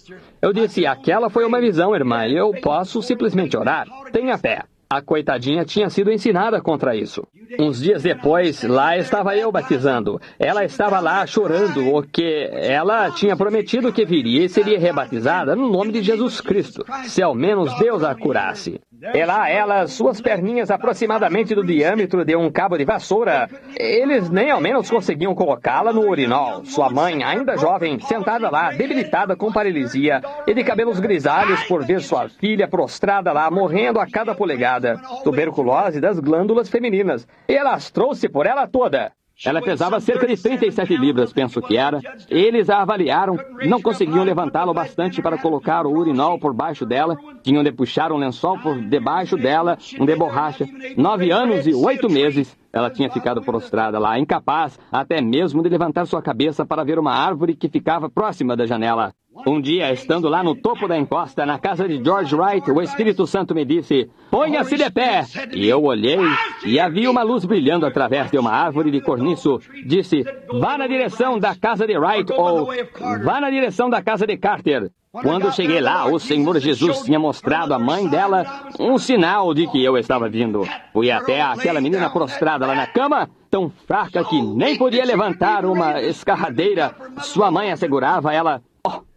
Eu disse, aquela foi uma visão, irmã, e eu posso simplesmente orar. Tenha fé. A coitadinha tinha sido ensinada contra isso. Uns dias depois, lá estava eu batizando. Ela estava lá chorando, porque ela tinha prometido que viria e seria rebatizada no nome de Jesus Cristo, se ao menos Deus a curasse. E lá ela, suas perninhas aproximadamente do diâmetro de um cabo de vassoura, eles nem ao menos conseguiam colocá-la no urinol. Sua mãe, ainda jovem, sentada lá, debilitada com paralisia e de cabelos grisalhos por ver sua filha prostrada lá, morrendo a cada polegada, tuberculose das glândulas femininas, e ela as trouxe por ela toda. Ela pesava cerca de 37 libras, penso que era. Eles a avaliaram, não conseguiam levantá-la o bastante para colocar o urinol por baixo dela. Tinham de puxar um lençol por debaixo dela, um de borracha. 9 anos e 8 meses, ela tinha ficado prostrada lá, incapaz até mesmo de levantar sua cabeça para ver uma árvore que ficava próxima da janela. Um dia, estando lá no topo da encosta, na casa de George Wright, o Espírito Santo me disse, ponha-se de pé! E eu olhei, e havia uma luz brilhando através de uma árvore de corniço. Disse, vá na direção da casa de Wright, ou vá na direção da casa de Carter. Quando cheguei lá, o Senhor Jesus tinha mostrado à mãe dela um sinal de que eu estava vindo. Fui até aquela menina prostrada lá na cama, tão fraca que nem podia levantar uma escarradeira. Sua mãe assegurava ela,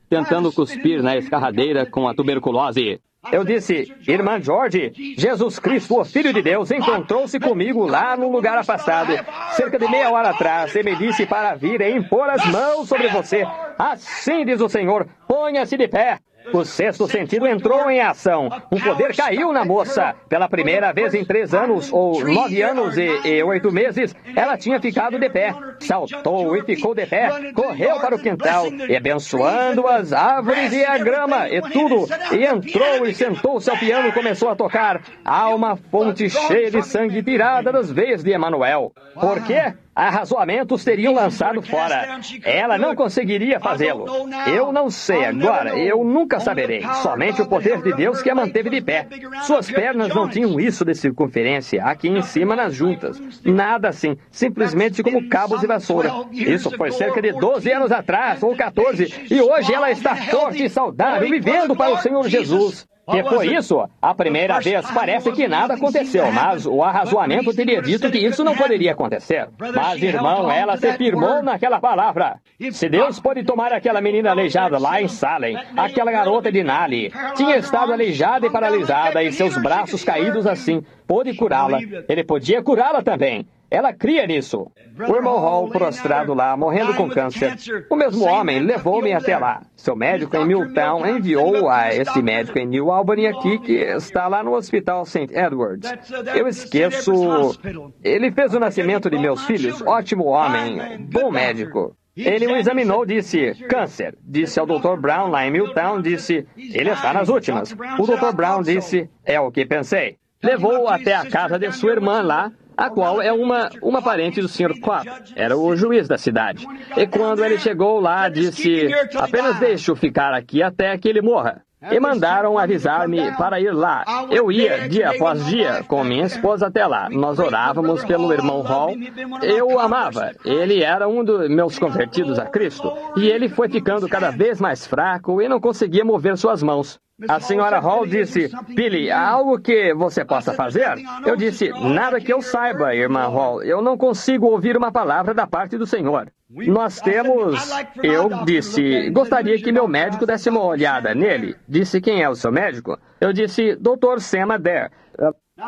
tentando cuspir na escarradeira com a tuberculose. Eu disse, irmã George, Jesus Cristo, o Filho de Deus, encontrou-se comigo lá num lugar afastado, cerca de meia hora atrás, e me disse para vir e impor as mãos sobre você. Assim diz o Senhor, ponha-se de pé. O sexto sentido entrou em ação. Um poder caiu na moça. Pela primeira vez em 3 anos, ou 9 anos e 8 meses, ela tinha ficado de pé. Saltou e ficou de pé, correu para o quintal, e abençoando as árvores e a grama, e tudo, e entrou e sentou-se ao piano e começou a tocar. Há uma fonte cheia de sangue tirada das veias de Emanuel. Por quê? Arrazoamentos teriam lançado fora. Ela não conseguiria fazê-lo. Eu não sei agora, eu nunca saberei. Somente o poder de Deus que a manteve de pé. Suas pernas não tinham isso de circunferência, aqui em cima nas juntas. Nada assim, simplesmente como cabos de vassoura. Isso foi cerca de 12 anos atrás, ou 14, e hoje ela está forte e saudável, vivendo para o Senhor Jesus. Que foi isso? A primeira vez parece que nada aconteceu, mas o arrazoamento teria dito que isso não poderia acontecer. Mas, irmão, ela se firmou naquela palavra. Se Deus pode tomar aquela menina aleijada lá em Salem, aquela garota de Nali, tinha estado aleijada e paralisada e seus braços caídos assim, pôde curá-la. Ele podia curá-la também. Ela cria nisso. O irmão Hall, prostrado lá, morrendo com câncer. O mesmo homem levou-me até lá. Seu médico em Milltown enviou a esse médico em New Albany aqui, que está lá no Hospital St. Edwards. Eu esqueço... Ele fez o nascimento de meus filhos. Ótimo homem. Bom médico. Ele o examinou, disse, câncer. Disse ao Dr. Brown lá em Milltown, disse, ele está nas últimas. O Dr. Brown disse, é o que pensei. Levou-o até a casa de sua irmã lá, a qual é uma parente do Sr. Cobb. Era o juiz da cidade. E quando ele chegou lá, disse, apenas deixe-o ficar aqui até que ele morra. E mandaram avisar-me para ir lá. Eu ia, dia após dia, com minha esposa até lá. Nós orávamos pelo irmão Hall. Eu o amava. Ele era um dos meus convertidos a Cristo. E ele foi ficando cada vez mais fraco e não conseguia mover suas mãos. A senhora Hall disse, Billy, há algo que você possa fazer? Eu disse, nada que eu saiba, irmã Hall. Eu não consigo ouvir uma palavra da parte do Senhor. Nós temos... Eu disse, gostaria que meu médico desse uma olhada nele. Disse, quem é o seu médico? Eu disse, Dr. Sam Adair.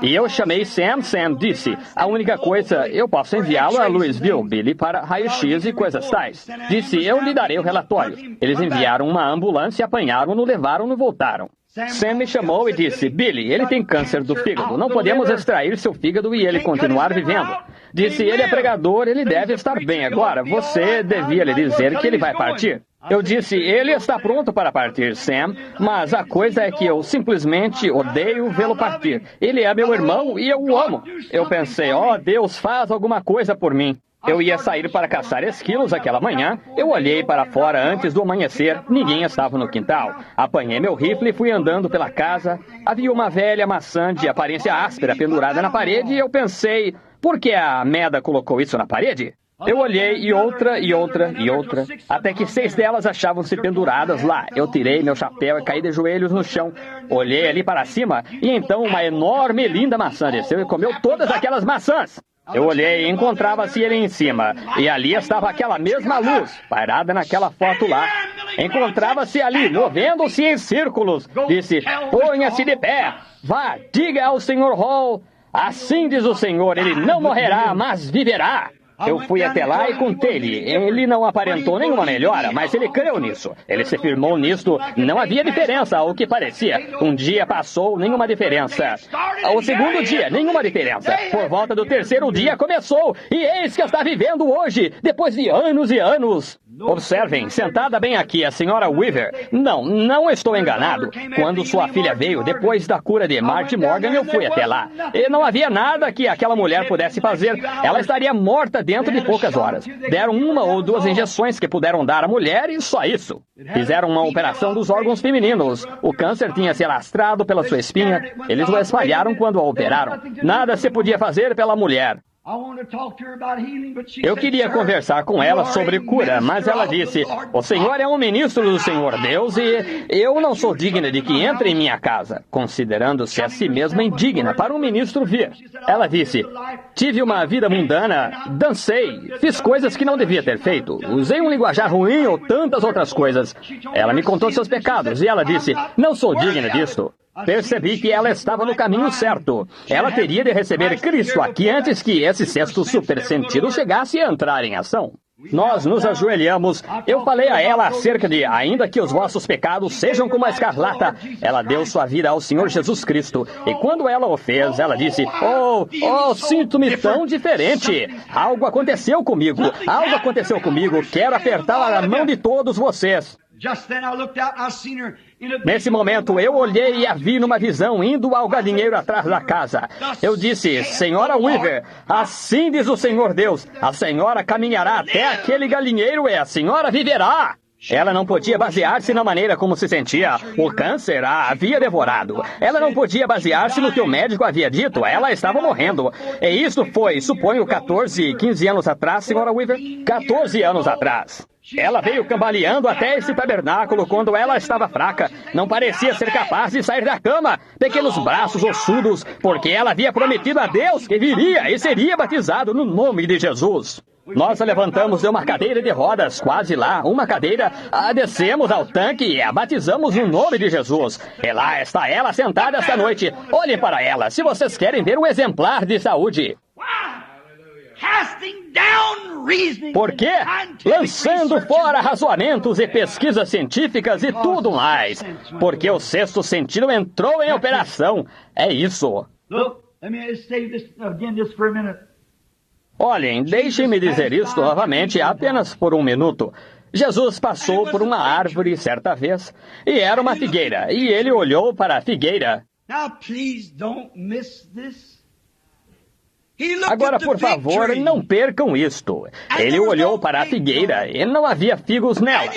E eu chamei Sam. Sam disse, a única coisa, eu posso enviá-lo a Louisville, Billy, para raio-x e coisas tais. Disse, eu lhe darei o relatório. Eles enviaram uma ambulância, apanharam-no, levaram-no e voltaram. Sam me chamou e disse, Billy, ele tem câncer do fígado. Não podemos extrair seu fígado e ele continuar vivendo. Disse, ele é pregador, ele deve estar bem agora. Você devia lhe dizer que ele vai partir. Eu disse, ele está pronto para partir, Sam, mas a coisa é que eu simplesmente odeio vê-lo partir. Ele é meu irmão e eu o amo. Eu pensei, Deus, faz alguma coisa por mim. Eu ia sair para caçar esquilos aquela manhã. Eu olhei para fora antes do amanhecer. Ninguém estava no quintal. Apanhei meu rifle e fui andando pela casa. Havia uma velha maçã de aparência áspera pendurada na parede e eu pensei, por que a Meda colocou isso na parede? Eu olhei e outra, até que 6 delas achavam-se penduradas lá. Eu tirei meu chapéu e caí de joelhos no chão. Olhei ali para cima e então uma enorme e linda maçã desceu e comeu todas aquelas maçãs. Eu olhei e encontrava-se ele em cima, e ali estava aquela mesma luz, parada naquela foto lá. Encontrava-se ali, movendo-se em círculos. Disse, ponha-se de pé, vá, diga ao Sr. Hall, assim diz o Senhor, ele não morrerá, mas viverá. Eu fui até lá e contei-lhe. Ele não aparentou nenhuma melhora, mas ele creu nisso. Ele se firmou nisto. Não havia diferença ao que parecia. Um dia passou, nenhuma diferença. O segundo dia, nenhuma diferença. Por volta do terceiro dia começou. E eis que está vivendo hoje, depois de anos e anos. Observem, sentada bem aqui, a senhora Weaver. Não estou enganado. Quando sua filha veio, depois da cura de Marty Morgan, eu fui até lá. E não havia nada que aquela mulher pudesse fazer. Ela estaria morta dentro de poucas horas. Deram 1 ou 2 injeções que puderam dar à mulher e só isso. Fizeram uma operação dos órgãos femininos. O câncer tinha se alastrado pela sua espinha. Eles o espalharam quando a operaram. Nada se podia fazer pela mulher. Eu queria conversar com ela sobre cura, mas ela disse, o Senhor é um ministro do Senhor Deus e eu não sou digna de que entre em minha casa, considerando-se a si mesma indigna para um ministro vir. Ela disse, tive uma vida mundana, dancei, fiz coisas que não devia ter feito, usei um linguajar ruim ou tantas outras coisas. Ela me contou seus pecados e ela disse, não sou digna disto. Percebi que ela estava no caminho certo. Ela teria de receber Cristo aqui antes que esse sexto supersentido chegasse a entrar em ação. Nós nos ajoelhamos. Eu falei a ela acerca de, ainda que os vossos pecados sejam como a escarlata, ela deu sua vida ao Senhor Jesus Cristo. E quando ela o fez, ela disse, sinto-me tão diferente. Algo aconteceu comigo. Quero apertar a mão de todos vocês. Nesse momento, eu olhei e a vi numa visão indo ao galinheiro atrás da casa. Eu disse, Senhora Weaver, assim diz o Senhor Deus, a senhora caminhará até aquele galinheiro e a senhora viverá. Ela não podia basear-se na maneira como se sentia. O câncer a havia devorado. Ela não podia basear-se no que o médico havia dito. Ela estava morrendo. E isso foi, suponho, 14, 15 anos atrás, Senhora Weaver? 14 anos atrás. Ela veio cambaleando até esse tabernáculo quando ela estava fraca. Não parecia ser capaz de sair da cama. Pequenos braços ossudos, porque ela havia prometido a Deus que viria e seria batizado no nome de Jesus. Nós a levantamos de uma cadeira de rodas, quase lá, uma cadeira, a descemos ao tanque e a batizamos no nome de Jesus. E lá está ela sentada esta noite. Olhem para ela, se vocês querem ver um exemplar de saúde. Por quê? Lançando fora razoamentos e pesquisas científicas e tudo mais. Porque o sexto sentido entrou em operação. É isso. Olhem, deixem-me dizer isto novamente apenas por 1 minuto. Jesus passou por uma árvore certa vez, e era uma figueira, e ele olhou para a figueira. Agora, por favor, não percam isto. Ele olhou para a figueira e não havia figos nela.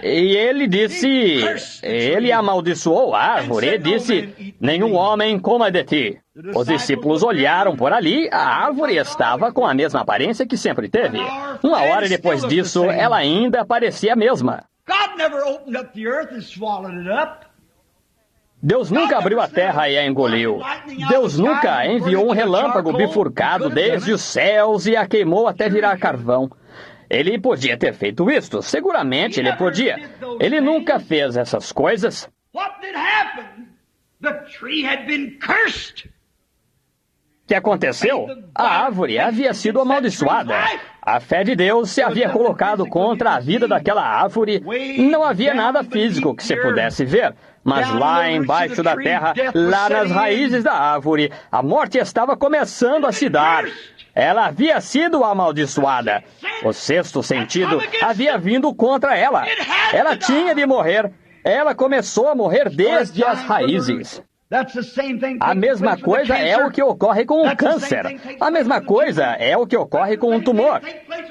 E ele disse, ele amaldiçoou a árvore e disse, nenhum homem coma de ti. Os discípulos olharam por ali, a árvore estava com a mesma aparência que sempre teve. 1 hora depois disso, ela ainda parecia a mesma. Deus nunca abriu a terra e a engoliu. Deus nunca enviou um relâmpago bifurcado desde os céus e a queimou até virar carvão. Ele podia ter feito isto, seguramente ele podia. Ele nunca fez essas coisas. O que aconteceu? A árvore havia sido amaldiçoada. A fé de Deus se havia colocado contra a vida daquela árvore. Não havia nada físico que se pudesse ver. Mas lá embaixo da terra, lá nas raízes da árvore, a morte estava começando a se dar. Ela havia sido amaldiçoada. O sexto sentido havia vindo contra ela. Ela tinha de morrer. Ela começou a morrer desde as raízes. A mesma coisa é o que ocorre com o câncer. A mesma coisa é o que ocorre com um tumor.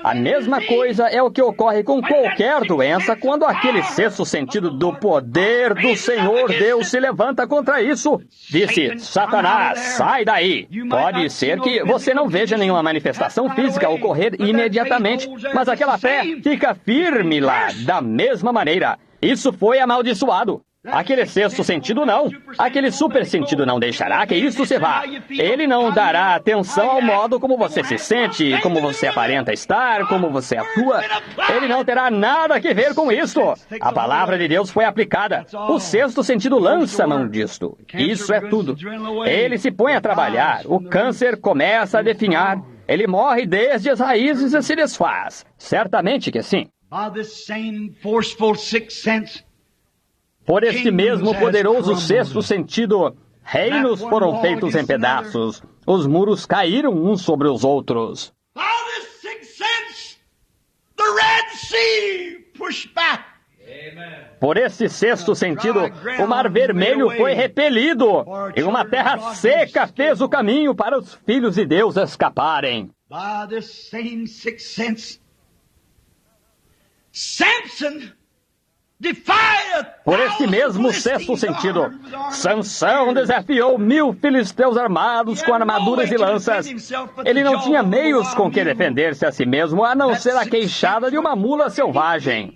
A mesma coisa é o que ocorre com qualquer doença quando aquele sexto sentido do poder do Senhor Deus se levanta contra isso. Disse, Satanás, sai daí. Pode ser que você não veja nenhuma manifestação física ocorrer imediatamente, mas aquela fé fica firme lá, da mesma maneira. Isso foi amaldiçoado. Aquele sexto sentido não. Aquele super sentido não deixará que isso se vá. Ele não dará atenção ao modo como você se sente, como você aparenta estar, como você atua. Ele não terá nada a ver com isso. A palavra de Deus foi aplicada. O sexto sentido lança mão disto. Isso é tudo. Ele se põe a trabalhar. O câncer começa a definhar. Ele morre desde as raízes e se desfaz. Certamente que sim. Por este mesmo poderoso sexto sentido, reinos foram feitos em pedaços. Os muros caíram uns sobre os outros. Por este sexto sentido, o Mar Vermelho foi repelido e uma terra seca fez o caminho para os filhos de Deus escaparem. Por este mesmo sexto sentido, Sansão desafiou 1000 filisteus armados com armaduras e lanças. Ele não tinha meios com que defender-se a si mesmo, a não ser a queixada de uma mula selvagem.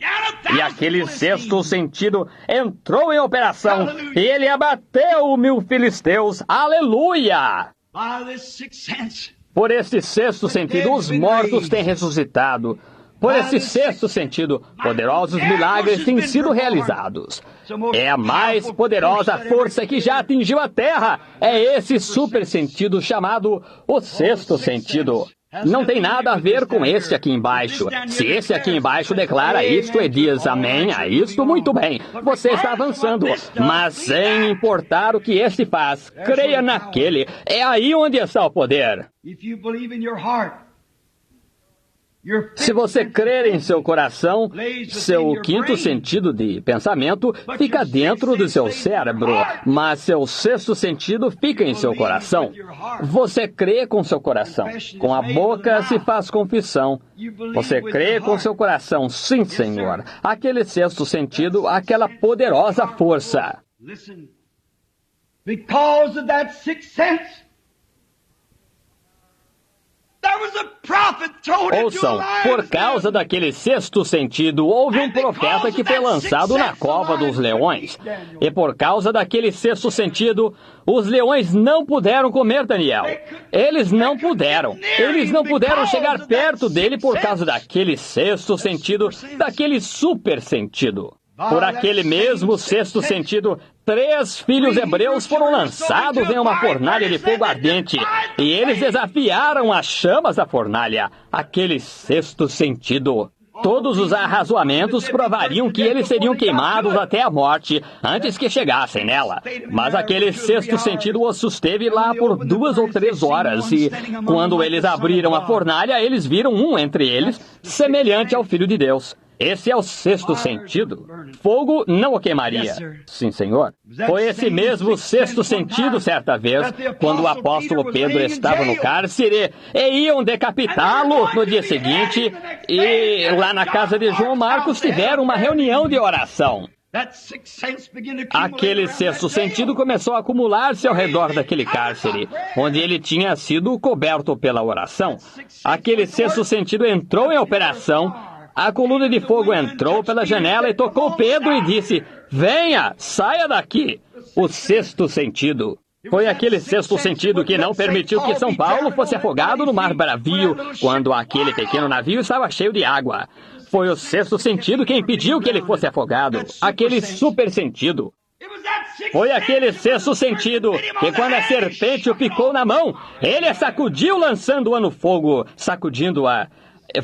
E aquele sexto sentido entrou em operação, e ele abateu 1000 filisteus. Aleluia! Por este sexto sentido, os mortos têm ressuscitado. Por esse sexto sentido, poderosos milagres têm sido realizados. É a mais poderosa força que já atingiu a Terra. É esse super sentido chamado o sexto sentido. Não tem nada a ver com esse aqui embaixo. Se esse aqui embaixo declara isto e diz amém a isto, muito bem. Você está avançando. Mas sem importar o que este faz, creia naquele. É aí onde está o poder. Se você crer em seu coração, seu quinto sentido de pensamento fica dentro do seu cérebro, mas seu sexto sentido fica em seu coração. Você crê com seu coração. Com a boca se faz confissão. Você crê com seu coração, sim, Senhor. Aquele sexto sentido, aquela poderosa força. Because of that sixth sense, ouçam, por causa daquele sexto sentido, houve um profeta que foi lançado na cova dos leões. E por causa daquele sexto sentido, os leões não puderam comer Daniel. Eles não puderam chegar perto dele por causa daquele sexto sentido, daquele super sentido. Por aquele mesmo sexto sentido, 3 filhos hebreus foram lançados em uma fornalha de fogo ardente, e eles desafiaram as chamas da fornalha. Aquele sexto sentido. Todos os arrazoamentos provariam que eles seriam queimados até a morte, antes que chegassem nela. Mas aquele sexto sentido os susteve lá por 2 ou 3 horas, e quando eles abriram a fornalha, eles viram um entre eles, semelhante ao Filho de Deus. Esse é o sexto sentido. Fogo não o queimaria. Sim, Senhor. Foi esse mesmo sexto sentido, certa vez, quando o apóstolo Pedro estava no cárcere e iam decapitá-lo no dia seguinte, e lá na casa de João Marcos tiveram uma reunião de oração. Aquele sexto sentido começou a acumular-se ao redor daquele cárcere, onde ele tinha sido coberto pela oração. Aquele sexto sentido entrou em operação. A coluna de fogo entrou pela janela e tocou Pedro e disse, venha, saia daqui. O sexto sentido. Foi aquele sexto sentido que não permitiu que São Paulo fosse afogado no Mar Bravio, quando aquele pequeno navio estava cheio de água. Foi o sexto sentido que impediu que ele fosse afogado. Aquele super sentido. Foi aquele sexto sentido que quando a serpente o picou na mão, ele a sacudiu lançando-a no fogo, sacudindo-a.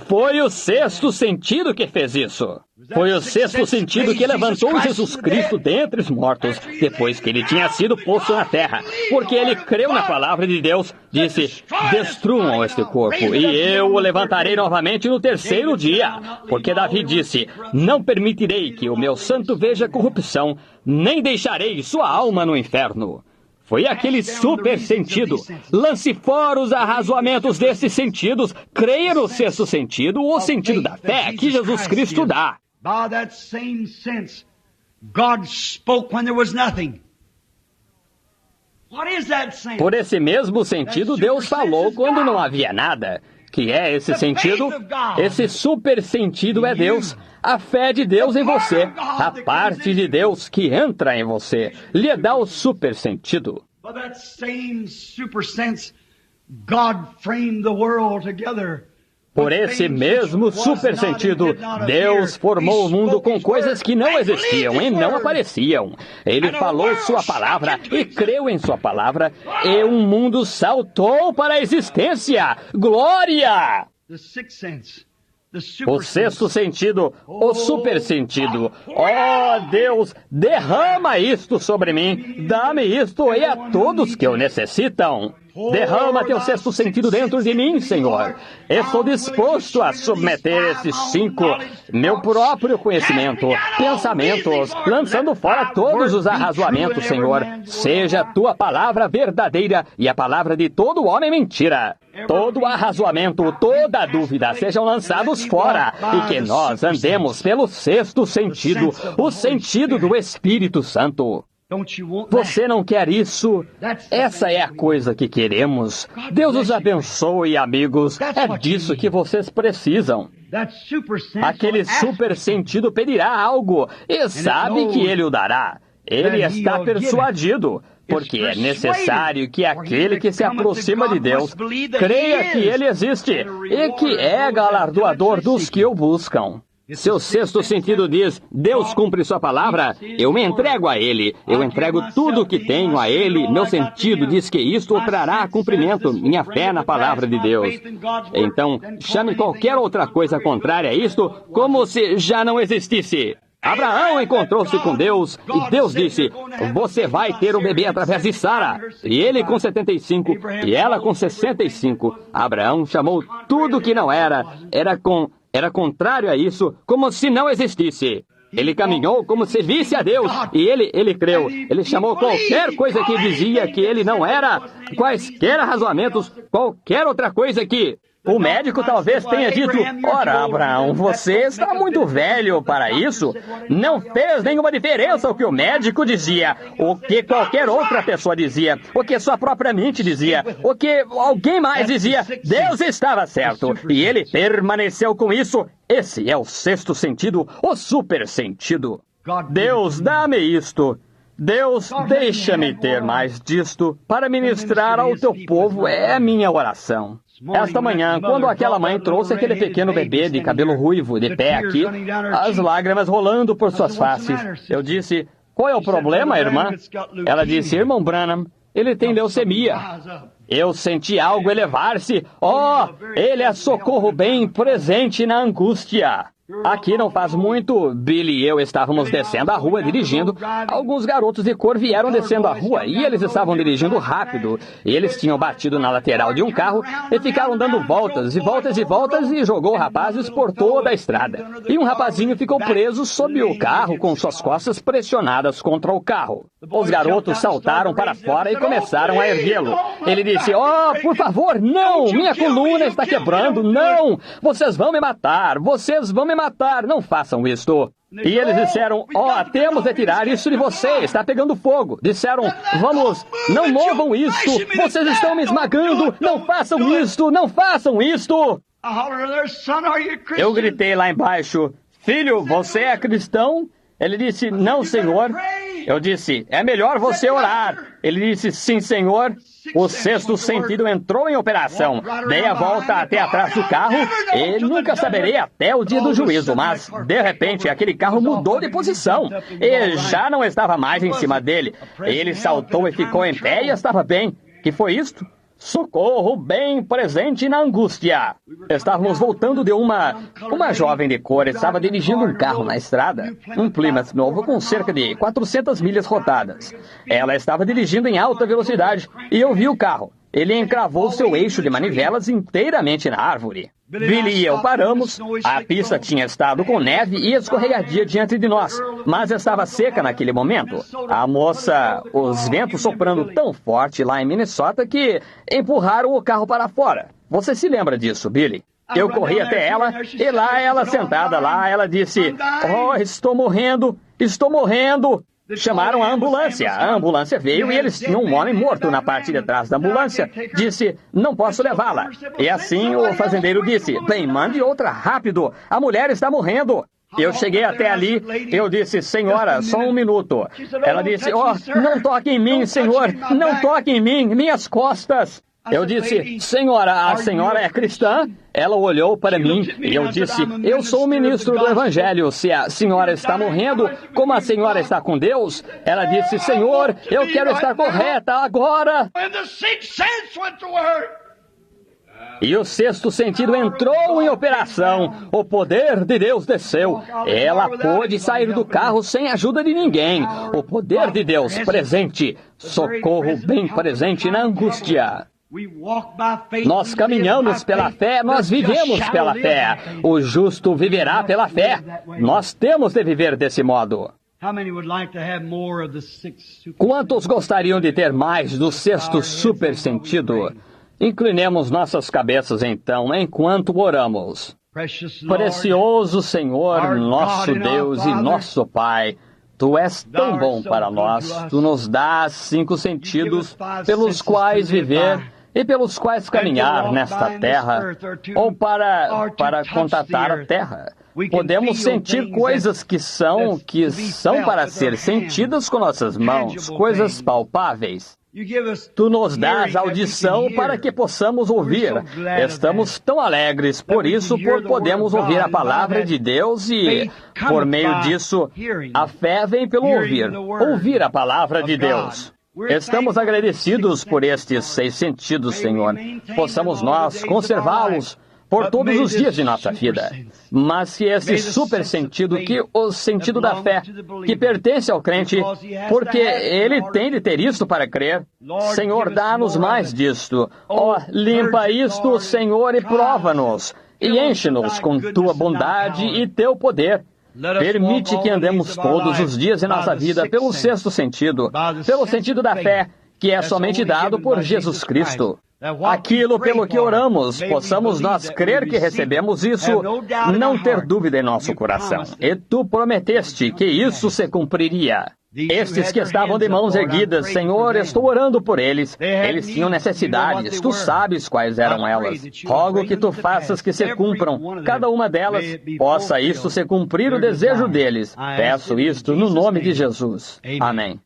Foi o sexto sentido que fez isso. Foi o sexto sentido que levantou Jesus Cristo dentre os mortos, depois que ele tinha sido posto na terra. Porque ele creu na palavra de Deus, disse, destruam este corpo, e eu o levantarei novamente no 3º dia. Porque Davi disse, não permitirei que o meu santo veja corrupção, nem deixarei sua alma no inferno. Foi aquele super sentido. Lance fora os arrazoamentos desses sentidos. Creia no sexto sentido, o sentido da fé que Jesus Cristo dá. By that same sense, God spoke when there was nothing. What is that sense? Por esse mesmo sentido, Deus falou quando não havia nada. Que é esse sentido? Esse super sentido é Deus. A fé de Deus em você. A parte de Deus que entra em você. Lhe dá o super sentido. By that same super sense, God framed the world together. Por esse mesmo super sentido, Deus formou o mundo com coisas que não existiam e não apareciam. Ele falou sua palavra e creu em sua palavra, e um mundo saltou para a existência. Glória! O sexto sentido, o super sentido. Oh, Deus, derrama isto sobre mim. Dá-me isto e a todos que o necessitam. Derrama teu sexto sentido dentro de mim, Senhor. Estou disposto a submeter esses 5, meu próprio conhecimento, pensamentos, lançando fora todos os arrazoamentos, Senhor. Seja a tua palavra verdadeira e a palavra de todo homem mentira. Todo arrazoamento, toda dúvida sejam lançados fora e que nós andemos pelo sexto sentido, o sentido do Espírito Santo. Você não quer isso? Essa é a coisa que queremos. Deus os abençoe, amigos. É disso que vocês precisam. Aquele super sentido pedirá algo e sabe que Ele o dará. Ele está persuadido, porque é necessário que aquele que se aproxima de Deus creia que Ele existe e que é galardoador dos que o buscam. Seu sexto sentido diz, Deus cumpre sua palavra, eu me entrego a Ele, eu entrego tudo o que tenho a Ele, meu sentido diz que isto o trará a cumprimento, minha fé na palavra de Deus. Então, chame qualquer outra coisa contrária a isto como se já não existisse. Abraão encontrou-se com Deus e Deus disse, você vai ter um bebê através de Sara. E ele com 75 e ela com 65. Abraão chamou tudo que não era contrário a isso, como se não existisse. Ele caminhou como se visse a Deus, e ele creu. Ele chamou qualquer coisa que dizia que ele não era, quaisquer razoamentos, qualquer outra coisa que... O médico talvez tenha dito, ora, Abraão, você está muito velho para isso. Não fez nenhuma diferença o que o médico dizia, o que qualquer outra pessoa dizia, o que sua própria mente dizia, o que alguém mais dizia. Deus estava certo e ele permaneceu com isso. Esse é o sexto sentido, o super sentido. Deus, dá-me isto. Deus, deixa-me ter mais disto para ministrar ao teu povo, é a minha oração. Esta manhã, quando aquela mãe trouxe aquele pequeno bebê de cabelo ruivo, de pé aqui, as lágrimas rolando por suas faces, eu disse, qual é o problema, irmã? Ela disse, irmão Branham, ele tem leucemia. Eu senti algo elevar-se. Oh, ele é socorro bem presente na angústia. Aqui não faz muito, Billy e eu estávamos descendo a rua dirigindo. Alguns garotos de cor vieram descendo a rua e eles estavam dirigindo rápido. E eles tinham batido na lateral de um carro e ficaram dando voltas e voltas e voltas e jogou rapazes por toda a estrada. E um rapazinho ficou preso sob o carro com suas costas pressionadas contra o carro. Os garotos saltaram para fora e começaram a erguê-lo. Ele disse, oh, por favor, não, minha coluna está quebrando, não, vocês vão me matar, não façam isto. E eles disseram, temos de tirar isso de você, está pegando fogo. Disseram, vamos, não movam isto, vocês estão me esmagando, não façam isto, não façam isto. Eu gritei lá embaixo, filho, você é cristão? Ele disse, não, senhor. Eu disse, é melhor você orar. Ele disse, sim, senhor. O sexto sentido entrou em operação. Dei a volta até atrás do carro e nunca saberei até o dia do juízo. Mas, de repente, aquele carro mudou de posição e já não estava mais em cima dele. Ele saltou e ficou em pé e estava bem. Que foi isto? Socorro bem presente na angústia. Estávamos voltando de uma jovem de cor estava dirigindo um carro na estrada, um Plymouth novo com cerca de 400 milhas rodadas. Ela estava dirigindo em alta velocidade e eu vi o carro. Ele encravou seu eixo de manivelas inteiramente na árvore. Billy e eu paramos. A pista tinha estado com neve e escorregadia diante de nós, mas estava seca naquele momento. A moça, os ventos soprando tão forte lá em Minnesota que empurraram o carro para fora. Você se lembra disso, Billy? Eu corri até ela e lá ela sentada lá, ela disse: "Oh, estou morrendo, estou morrendo." Chamaram a ambulância. A ambulância veio e eles tinham um homem morto na parte de trás da ambulância. Disse: "Não posso levá-la." E assim o fazendeiro disse: "Bem, mande outra rápido. A mulher está morrendo." Eu cheguei até ali, eu disse: "Senhora, só um minuto." Ela disse: "Oh, não toque em mim, senhor, não toque em mim, minhas costas." Eu disse: "Senhora, a senhora é cristã?" Ela olhou para mim e eu disse: "Eu sou o ministro do Evangelho. Se a senhora está morrendo, como a senhora está com Deus?" Ela disse: "Senhor, eu quero estar correta agora." E o sexto sentido entrou em operação. O poder de Deus desceu. Ela pôde sair do carro sem a ajuda de ninguém. O poder de Deus presente. Socorro bem presente na angústia. Nós caminhamos pela fé, nós vivemos pela fé. O justo viverá pela fé. Nós temos de viver desse modo. Quantos gostariam de ter mais do sexto super sentido? Inclinemos nossas cabeças então, enquanto oramos. Precioso Senhor, nosso Deus e nosso Pai, Tu és tão bom para nós. Tu nos dás 5 sentidos pelos quais viver e pelos quais caminhar nesta terra, ou para contatar a terra. Podemos sentir coisas que são para ser sentidas com nossas mãos, coisas palpáveis. Tu nos dás audição para que possamos ouvir. Estamos tão alegres por isso, por podermos ouvir a palavra de Deus e, por meio disso, a fé vem pelo ouvir a palavra de Deus. Estamos agradecidos por estes 6 sentidos, Senhor. Possamos nós conservá-los por todos os dias de nossa vida. Mas que esse super sentido, que o sentido da fé, que pertence ao crente, porque ele tem de ter isto para crer, Senhor, dá-nos mais disto. Oh, limpa isto, Senhor, e prova-nos, e enche-nos com Tua bondade e Teu poder. Permite que andemos todos os dias de nossa vida pelo sexto sentido, pelo sentido da fé, que é somente dado por Jesus Cristo. Aquilo pelo que oramos, possamos nós crer que recebemos isso, não ter dúvida em nosso coração. E Tu prometeste que isso se cumpriria. Estes que estavam de mãos erguidas, Senhor, estou orando por eles. Eles tinham necessidades, Tu sabes quais eram elas. Rogo que Tu faças que se cumpram, cada uma delas, possa isto se cumprir o desejo deles. Peço isto no nome de Jesus. Amém.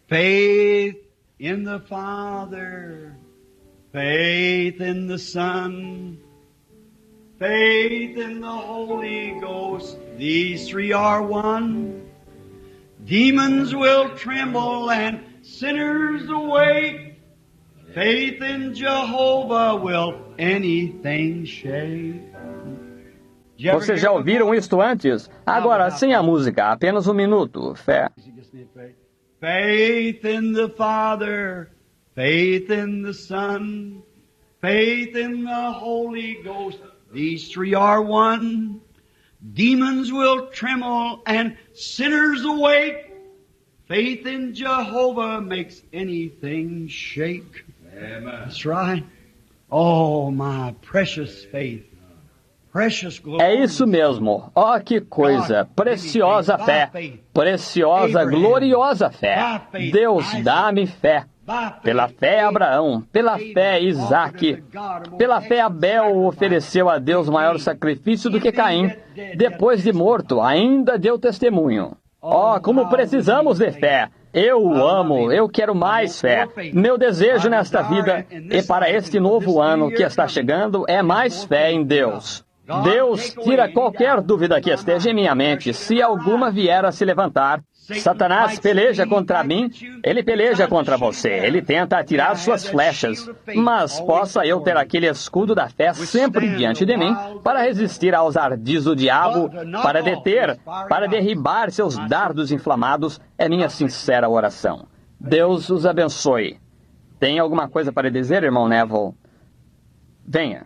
Faith in the Father, faith in the Son, faith in the Holy Ghost, these 3 are one. Demons will tremble and sinners awake. Faith in Jehovah will anything shake. Vocês já ouviram isto antes? Agora, sem a música, apenas 1 minuto. Fé. Faith in the Father, faith in the Son, faith in the Holy Ghost, these 3 are one. Demons will tremble and sinners awake. Faith in Jehovah makes anything shake. Amen. That's right. Oh, my precious faith. É isso mesmo. Oh, que coisa! Preciosa fé. Preciosa, gloriosa fé. Deus, dá-me fé. Pela fé, Abraão. Pela fé, Isaque. Pela fé, Abel ofereceu a Deus maior sacrifício do que Caim. Depois de morto, ainda deu testemunho. Oh, como precisamos de fé! Eu o amo, eu quero mais fé. Meu desejo nesta vida e para este novo ano que está chegando é mais fé em Deus. Deus tira qualquer dúvida que esteja em minha mente, se alguma vier a se levantar. Satanás peleja contra mim, ele peleja contra você, ele tenta atirar suas flechas, mas possa eu ter aquele escudo da fé sempre diante de mim para resistir aos ardis do diabo, para deter, para derribar seus dardos inflamados, é minha sincera oração. Deus os abençoe. Tem alguma coisa para dizer, irmão Neville? Venha.